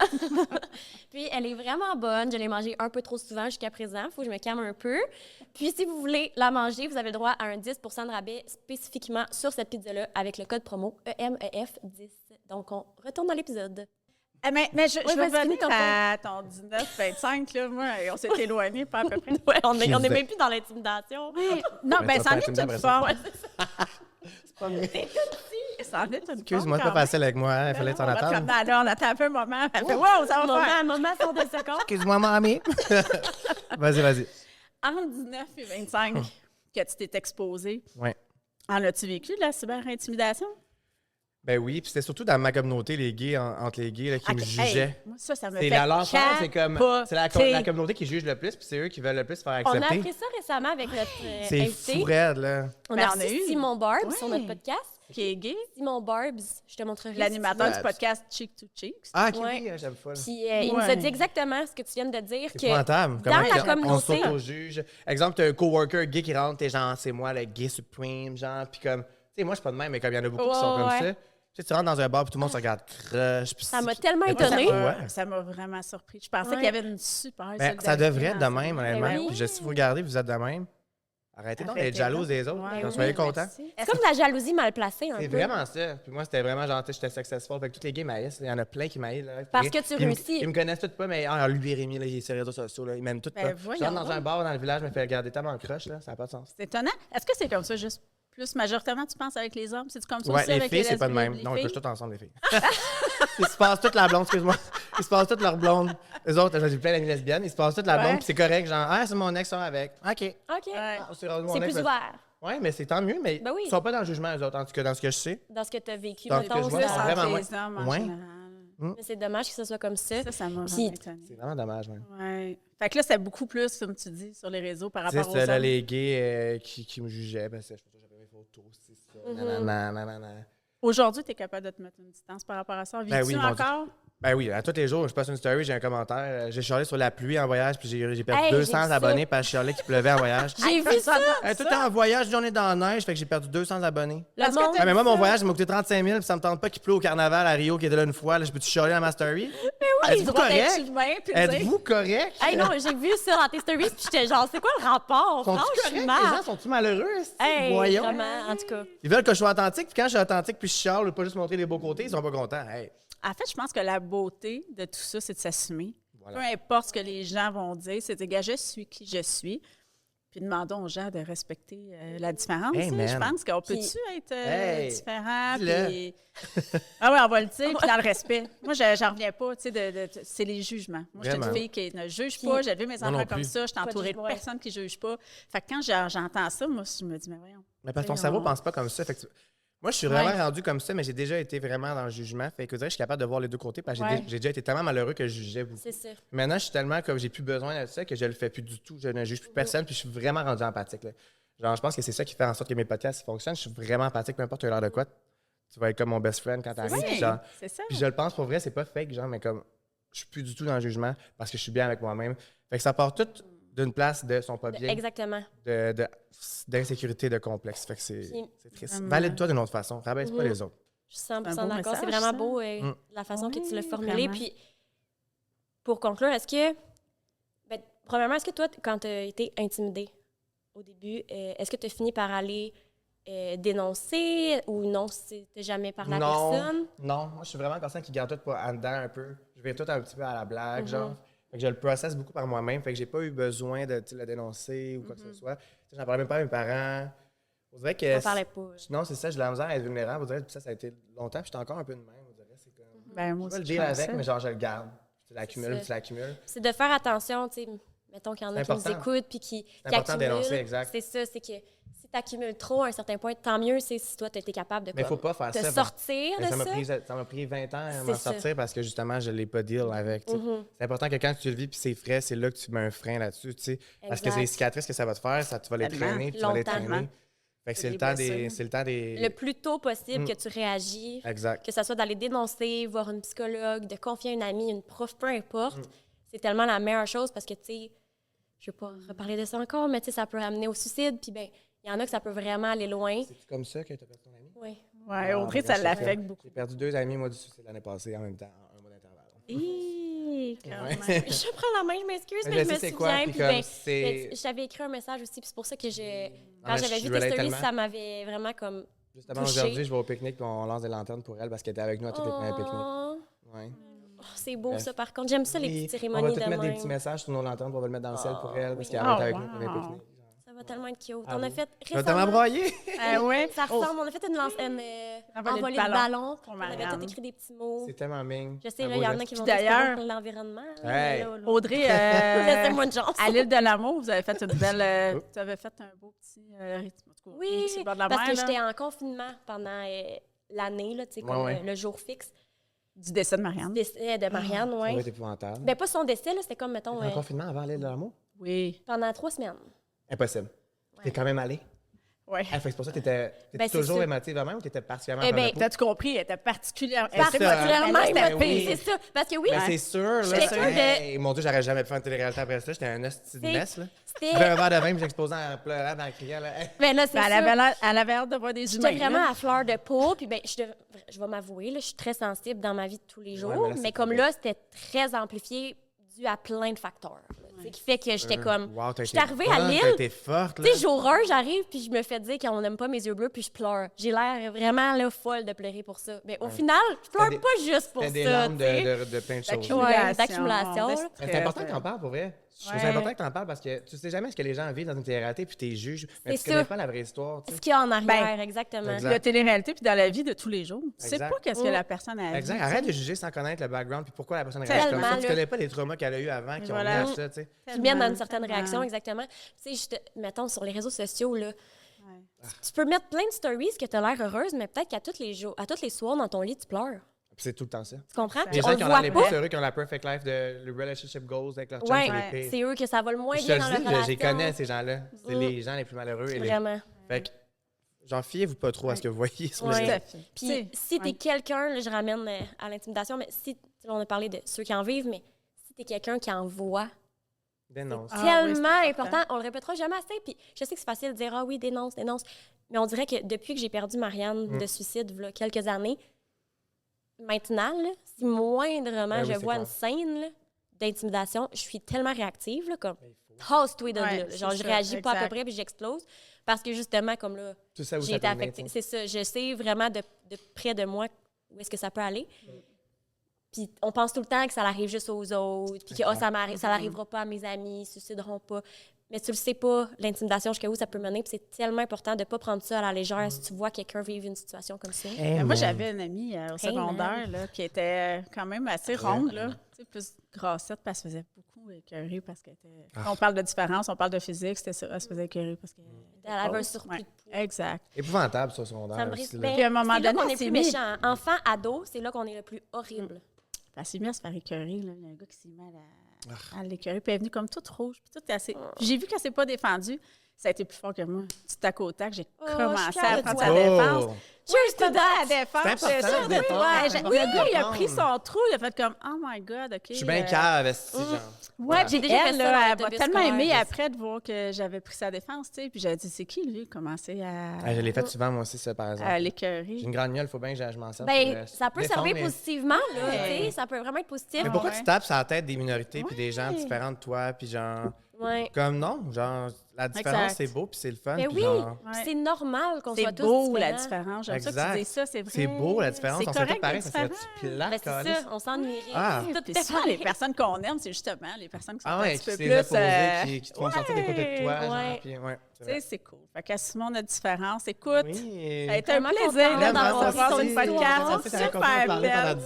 S1: Puis, elle est vraiment bonne. Je l'ai mangée un peu trop souvent jusqu'à présent. Il faut que je me calme un peu. Puis, si vous voulez la manger, vous avez le droit à un 10 % de rabais spécifiquement sur cette pizza-là avec le code promo EMEF10. Donc, on retourne dans l'épisode.
S2: Mais je vais revenir à ton 19-25, là, moi, on s'est éloigné pas à peu près.
S1: Ouais, on est même plus dans l'intimidation.
S2: Non, ben ça en est une forme.
S3: C'est pas mieux.
S2: Ça en est une forme.
S3: Excuse-moi, c'est pas facile avec moi, il fallait t'en attendre.
S2: On attend un peu un moment, elle fait « Wow, ça va faire! »
S1: Un moment, sort de secondes.
S3: Excuse-moi, mamie. Vas-y.
S2: Entre 19 et 25, que tu t'es exposé,
S3: ouais.
S2: en as-tu vécu de la cyber-intimidation?
S3: Ben oui, puis c'était surtout dans ma communauté, les gays, entre les gays, là, qui me jugeaient.
S2: Moi, ça me
S3: fait c'est comme c'est la communauté qui juge le plus, puis c'est eux qui veulent le plus se faire accepter.
S1: On a appris ça récemment avec notre
S3: c'est
S1: invité.
S3: fou raide, là.
S1: On a reçu Simon Barbs sur notre podcast.
S2: Qui est gay.
S1: Simon Barbs, je te montrerai.
S2: L'animateur du podcast Cheek to Cheeks.
S3: Ah, oui, j'aime ça.
S1: Puis il nous a dit exactement ce que tu viens de dire.
S3: C'est épouvantable. Comment
S1: la communauté,
S3: on s'auto-juge. Exemple, t'as un coworker gay qui rentre, t'es genre, c'est moi le gay supreme, genre, puis comme, tu sais, moi, je suis pas de même, mais comme il y en a beaucoup qui sont comme ça. Tu sais, tu rentres dans un bar, puis tout le monde se regarde crush.
S1: Ça m'a tellement étonnée.
S2: Ça m'a vraiment surpris. Je pensais qu'il y avait une super solidarité.
S3: Ça devrait être de même, honnêtement.
S1: Oui.
S3: Si vous regardez, vous êtes de même. Arrêtez donc d'être jalouse des autres. Soyez contents.
S1: C'est comme de la jalousie mal placée, un peu.
S3: C'est vraiment ça. Puis moi, c'était vraiment genre, j'étais successful. Fait que tous les gays m'haïssent. Il y en a plein qui m'haïssent.
S1: Parce que tu réussis.
S3: Ils me connaissent tous pas, mais lui, Rémi, là, il est sur les réseaux sociaux. Là, ils m'aiment tous pas. Je rentre dans un bar dans le village, je me fais regarder tellement crush. Là, ça n'a pas de sens.
S2: C'est étonnant. Est-ce que c'est comme ça, juste plus majoritairement, tu penses, avec les hommes? C'est-tu comme ça
S3: ouais,
S2: aussi
S3: les
S2: avec
S3: filles, c'est pas de même. Non, ils couchent tous ensemble, les filles. Ils se passent toute la blonde, excuse-moi. Ils se passent toute leur blonde. Les autres, j'ai plein d'amis lesbiennes, ils se passent toute la blonde, puis c'est correct, genre, c'est mon ex, ça avec. OK.
S1: C'est plus ouvert.
S3: Oui, mais c'est tant mieux, mais ils sont pas dans le jugement, eux autres, en tout cas, dans ce que je sais.
S1: Dans ce que tu as vécu,
S3: dans ce que je vois, c'est vraiment
S2: les hommes en général.
S1: C'est dommage que ce soit comme ça.
S2: Ça m'a vraiment étonné.
S3: C'est vraiment dommage, même.
S2: Ouais. Fait que là, c'est beaucoup plus, comme tu dis, sur les réseaux par rapport aux hommes.
S3: Là, les gays qui me jugeaient, ben, j'avais mes photos, c'est ça.
S2: Aujourd'hui, tu es capable de te mettre une distance par rapport à ça. Vis-tu encore?
S3: Ben oui, à tous les jours, je passe une story, j'ai un commentaire. J'ai chialé sur la pluie en voyage, puis j'ai perdu 200 abonnés parce que je chialais qu'il pleuvait en voyage.
S1: J'ai vu ça!
S3: Tout en voyage, j'en ai dans la neige, fait que j'ai perdu 200 abonnés. Mais moi, mon voyage, m'a coûté 35 000, puis ça me tente pas qu'il pleut au carnaval à Rio, qui était là une fois. Là, je peux-tu chialer dans ma story?
S1: Mais oui,
S3: êtes-vous correct? Êtes-vous correct?
S1: Hey, non, j'ai vu ça dans tes stories, puis j'étais genre, c'est quoi le rapport?
S3: Sont-ils corrects? Les gens sont-ils malheureux?
S1: Voyons. Vraiment, en tout cas.
S3: Ils veulent que je sois authentique, puis quand je suis authentique, puis je chiale, ou pas juste montrer les beaux côtés, ils sont pas contents. Hey.
S2: En fait, je pense que la beauté de tout ça, c'est de s'assumer. Voilà. Peu importe ce que les gens vont dire, c'est de dire, je suis qui je suis. Puis demandons aux gens de respecter la différence.
S3: Hey,
S2: je pense qu'on peut-tu être différent? Puis... ah oui, on va le dire, puis dans le respect. Moi, j'en reviens pas, tu sais, c'est les jugements. Moi, je suis une fille qui ne juge pas. J'ai élevé mes enfants comme ça. Je suis entourée de personnes qui ne jugent pas. Fait que quand j'entends ça, moi, je me dis, mais voyons.
S3: Mais parce que ton cerveau ne pense pas comme ça. Fait que moi, je suis vraiment rendu comme ça, mais j'ai déjà été vraiment dans le jugement. Fait que je suis capable de voir les deux côtés parce que j'ai déjà été tellement malheureux que je jugeais beaucoup.
S1: C'est sûr.
S3: Maintenant, je suis tellement comme j'ai plus besoin de ça que je le fais plus du tout. Je ne juge plus personne, puis je suis vraiment rendu empathique. Là. Genre, je pense que c'est ça qui fait en sorte que mes podcasts fonctionnent. Je suis vraiment empathique, peu importe l'heure de quoi. Tu vas être comme mon best friend quand t'arrives.
S2: C'est ça.
S3: Puis je le pense pour vrai, c'est pas fake, genre, mais comme je suis plus du tout dans le jugement parce que je suis bien avec moi-même. Fait que ça part tout d'une place de sont pas bien.
S1: Exactement.
S3: D'insécurité, de complexe. Fait que c'est triste. Valide-toi d'une autre façon. Rabaisse pas les autres.
S1: Je suis 100% d'accord. C'est vraiment beau la façon que tu l'as formulé. Puis, pour conclure, est-ce que... Ben, premièrement, est-ce que toi, quand tu as été intimidée au début, est-ce que tu as fini par aller dénoncer ou non, c'était jamais par la personne?
S3: Non. Moi, je suis vraiment quelqu'un qui garde tout en dedans un peu. Je vais tout un petit peu à la blague, genre. Fait que je le processe beaucoup par moi-même. Fait que j'ai pas eu besoin de le dénoncer ou quoi que ce soit. J'en parlais même pas à mes parents. On dirait que...
S1: On parlait pas.
S3: Non, c'est ça. J'ai la misère à être vulnérable. On dirait que ça a été longtemps. Puis j'étais encore un peu de même. On dirait c'est comme...
S2: Ben, moi
S3: je peux le dire avec, mais genre, je le garde. Tu l'accumules.
S1: C'est de faire attention, tu sais. Mettons qu'il y en a qui nous écoutent puis qui
S3: important
S1: accumulent.
S3: Dénoncer, exact.
S1: C'est ça, c'est que si tu accumules trop à un certain point, tant mieux, c'est si toi, tu étais capable de
S3: mais faut pas faire ça,
S1: sortir de ça.
S3: Ça m'a pris 20 ans à m'en sortir parce que justement, je ne l'ai pas deal avec. C'est important que quand tu le vis puis c'est frais, c'est là que tu mets un frein là-dessus. Parce que c'est les cicatrices que ça va te faire, tu vas les traîner, tu vas les traîner. Fait que c'est le temps des...
S1: Le plus tôt possible que tu réagis.
S3: Exact.
S1: Que ce soit d'aller dénoncer, voir une psychologue, de confier à une amie, une prof, peu importe. C'est tellement la meilleure chose parce que, tu sais, je ne vais pas reparler de ça encore, mais tu sais, ça peut amener au suicide. Puis, ben, il y en a que ça peut vraiment aller loin.
S3: C'est comme ça que tu as perdu ton ami?
S1: Oui.
S2: Oui, Audrey, ça l'affecte beaucoup.
S3: J'ai perdu 2 amis, moi, du suicide l'année passée, en même temps, en un mois d'intervalle.
S1: Je prends la main, je m'excuse, mais je me souviens. Puis ben, j'avais écrit un message aussi, puis c'est pour ça que quand j'avais vu tes stories, ça m'avait vraiment comme
S3: justement, aujourd'hui, je vais au pique-nique, puis on lance des lanternes pour elle, parce qu'elle était avec nous à toutes les pique-niques. Ouais.
S1: Oh, c'est beau, ça, par contre. J'aime ça, les petites cérémonies de
S3: on va tout mettre des petits messages sur nos lanternes, on va le mettre dans le ciel pour elle, parce qu'elle va être avec nous pour les pique-niques.
S1: Ça va tellement être cute. On a fait
S3: récemment... tellement broyé!
S1: Ouais, ça ressemble. On a fait une envolée de ballon. On avait tout écrit des petits mots.
S3: C'est tellement mignon.
S1: Je sais, il y en a qui vont dire pour l'environnement.
S2: Audrey,
S1: laissez-moi une chance.
S2: À l'île de l'Amour, vous avez fait une belle... tu avais fait un beau petit rythme.
S1: Oui, parce que j'étais en confinement pendant l'année, là, tu sais, comme le jour fixe.
S2: Du décès de Marianne.
S1: Décès de Marianne, oui.
S3: Ça va être épouvantable.
S1: Ben, pas son décès, là, c'était comme, mettons...
S3: Un confinement avant l'île de l'amour?
S2: Oui.
S1: Pendant 3 semaines.
S3: Impossible. Ouais. T'es quand même allé?
S2: Oui.
S3: C'est pour ça que t'étais toujours émotive même ou t'étais particulièrement
S2: t'as-tu compris? Elle était particulièrement
S1: émotive, c'est ça. Parce que oui...
S3: Ben, c'est sûr, là. Mon Dieu, j'aurais jamais pu faire une télé-réalité après ça. J'étais un hostie de messe, là. J'avais un verre de vin, puis j'explosais en pleurant, en criant, là.
S1: Ben là, c'est ça.
S2: Elle avait hâte de voir des humains.
S1: J'étais vraiment à fleur de peau, puis ben, je vais m'avouer, là, je suis très sensible dans ma vie de tous les jours, mais comme là, c'était très amplifié dû à plein de facteurs. Ce qui fait que j'étais comme... je suis arrivée à Lille,
S3: t'es forte, là.
S1: Tu sais, jour 1, j'arrive, puis je me fais dire qu'on n'aime pas mes yeux bleus, puis je pleure. J'ai l'air vraiment là, folle de pleurer pour ça. Mais au final, je pleure pas juste pour ça.
S3: Des larmes de plein de choses.
S1: D'accumulation.
S3: C'est important que t'en parles, pour vrai. Je trouve ça important que t'en parles parce que tu sais jamais ce que les gens vivent dans une télé-réalité, puis t'es juges, mais tu connais pas la vraie histoire.
S1: Ce qu'il y a en arrière, exactement.
S2: La télé-réalité, puis dans la vie de tous les jours. Tu sais pas qu'est-ce que la personne a
S3: vécu. Exact. Arrête de juger sans connaître le background, puis pourquoi la personne
S1: réagit
S3: comme ça. Tu connais pas les traumas qu'elle a eu avant, qui ont mené à ça, tu sais.
S1: Qui mènent à une certaine réaction, exactement. Tu sais, mettons, sur les réseaux sociaux, là, tu peux mettre plein de stories que t'as l'air heureuse, mais peut-être qu'à tous les soirs, dans ton lit, tu pleures.
S3: C'est tout le temps ça.
S1: Tu comprends?
S3: Les gens qui ont l'air les plus heureux, qui ont la perfect life, le relationship goals avec leur chum,
S1: c'est eux que ça va le moins bien dans leur relation.
S3: Je les connais, ces gens-là. C'est les gens les plus malheureux.
S1: Vraiment.
S3: Fait que, genre, fiez-vous pas trop à ce que vous voyez sur les
S1: réseaux. Puis, si t'es quelqu'un, là, je ramène à l'intimidation, mais si, on a parlé de ceux qui en vivent, mais si t'es quelqu'un qui en voit,
S3: dénonce.
S1: C'est tellement important. On le répétera jamais assez. Puis je sais que c'est facile de dire, ah oui, dénonce. Mais on dirait que depuis que j'ai perdu Marianne de suicide, il y a quelques années, maintenant, là, si moindrement je vois une scène d'intimidation, je suis tellement réactive, là, comme tasse-toi de là. Genre, je réagis pas à peu près puis j'explose. Parce que justement, comme là, j'ai été affectée. C'est ça, je sais vraiment de près de moi où est-ce que ça peut aller. Puis on pense tout le temps que ça arrive juste aux autres, puis que ça n'arrivera pas à mes amis, ils ne se suicideront pas. Mais tu le sais pas, l'intimidation, jusqu'à où ça peut mener. Puis c'est tellement important de ne pas prendre ça à la légère si tu vois quelqu'un vivre une situation comme ça.
S2: Moi, j'avais une amie au secondaire là, qui était quand même assez ronde, là, plus grassette, parce qu'elle se faisait beaucoup écœurer parce qu'elle était... On parle de différence, on parle de physique, c'était ça, elle se faisait écœurer parce qu'elle...
S1: Elle avait un surplus de poids.
S2: Exact.
S3: Épouvantable, ça, au secondaire.
S1: Ça me brise.
S2: Puis à un moment donné,
S1: on est plus méchant. Enfant, ado, c'est là qu'on est le plus horrible.
S2: Elle s'est mise à se faire écœurer. Là. Il y a un gars qui s'est mis à l'écœurer. Puis elle est venue comme toute rouge. Puis tout assez... J'ai vu qu'elle ne s'est pas défendue. Ça a été plus fort que moi. Du tac au tac, j'ai commencé à prendre sa défense. Cheers to that!
S3: C'est important, de défense.
S2: Le gars, il a pris son trou. Il a fait comme « Oh my God, OK. »
S3: Je suis bien cave, genre.
S1: Ouais, j'ai déjà fait ça.
S2: Elle m'a tellement aimé après de voir que j'avais pris sa défense, tu sais. Puis j'avais dit « C'est qui, lui? » Commencé à...
S3: Je l'ai fait souvent, moi aussi, ça, par exemple.
S2: À l'écœurer.
S3: J'ai une grande gueule, il faut bien que je m'en sorte.
S1: Ben, ça peut servir positivement, là. Tu sais, ça peut vraiment être positif.
S3: Mais pourquoi tu tapes sur la tête des minorités puis des gens différents de toi, puis genre... Comme non, genre, la différence, c'est beau, puis c'est le fun.
S1: Mais oui, c'est normal qu'on soit tous différents.
S2: C'est beau, la différence. J'aime ça que tu dis ça, c'est vrai.
S3: C'est beau, la différence. On serait tous pareils, ça serait plat.
S1: C'est ça, on s'ennuierait.
S2: Puis souvent, les personnes qu'on aime, c'est justement les personnes qui sont un petit peu plus...
S3: qui te font sortir des côtés de toi.
S2: Tu sais, c'est cool. Fait qu'à ce moment, notre différence, écoute, ça a été un plaisir d'avoir fait une podcast.
S3: C'est super belle.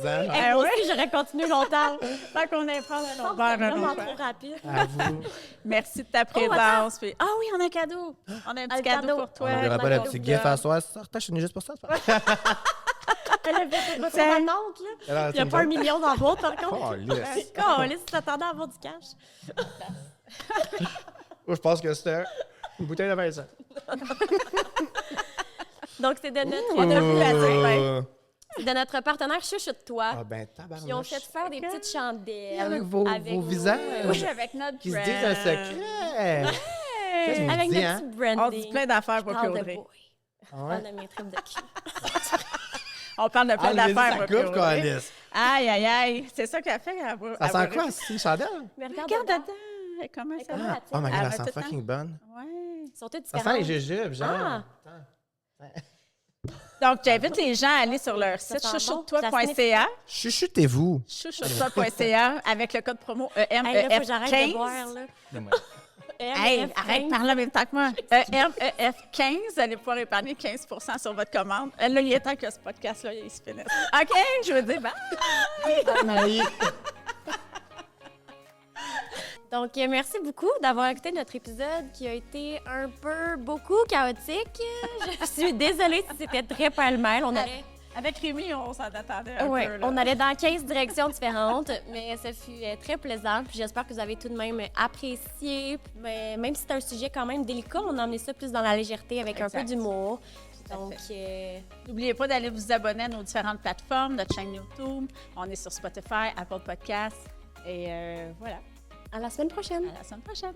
S1: Moi aussi, j'aurais continué longtemps.
S2: Fait qu'on est
S1: vraiment trop rapide.
S2: Merci de ta présence. Ah oui, on a un cadeau. On a un petit cadeau pour toi.
S3: On n'aura pas le petit gif à soir. Je suis juste pour ça.
S1: Elle avait fait une honte, là. Il n'y a pas 1 million dans le boîte, par contre. Oh, là, tu t'attendais à avoir du cash.
S3: Je pense que c'était une bouteille de vin, ça.
S1: Donc, c'est de notre... de notre partenaire Chuchoute-toi.
S3: Ah ben, tabarnouche.
S1: Ils ont fait faire des petites chandelles.
S3: Avec vos visages.
S2: Oui, avec notre
S3: qui se disent un secret.
S1: Avec notre petit branding.
S2: On dit plein d'affaires pour Audrey.
S1: On parle de mes tripes de cul.
S2: On parle de plein d'affaires pour
S3: Audrey.
S2: Aïe, aïe, aïe. C'est ça qu'elle fait.
S3: Ça sent quoi, c'est chandelle?
S1: Mais
S2: regarde dedans. Comment ça va?
S3: Oh my God, elle sent fucking bonne.
S2: Ouais.
S1: Ils sont toutes
S3: différentes. Ça sent les jujubes, genre.
S2: Donc, j'invite les gens à aller sur leur site chuchoute-toi.ca.
S3: Chuchotez-vous.
S2: Chuchoute-toi.ca avec le code promo EMEF15. Hey, arrête de parler en même temps que moi. EMEF15, vous allez pouvoir épargner 15% sur votre commande. Là, il est temps que ce podcast-là, il se finisse. OK, je veux dire, bye!
S1: Donc, merci beaucoup d'avoir écouté notre épisode qui a été un peu beaucoup chaotique. Je suis désolée si c'était très pêle-mêle. On aurait
S2: Avec Rémi, on s'en attendait un peu. Là.
S1: On allait dans 15 directions différentes, mais ça fut très plaisant. Puis j'espère que vous avez tout de même apprécié. Mais même si c'est un sujet quand même délicat, on a emmené ça plus dans la légèreté avec un peu d'humour. Donc,
S2: n'oubliez pas d'aller vous abonner à nos différentes plateformes, notre chaîne YouTube. On est sur Spotify, Apple Podcasts. Et voilà.
S1: À la semaine prochaine.
S2: À la semaine prochaine.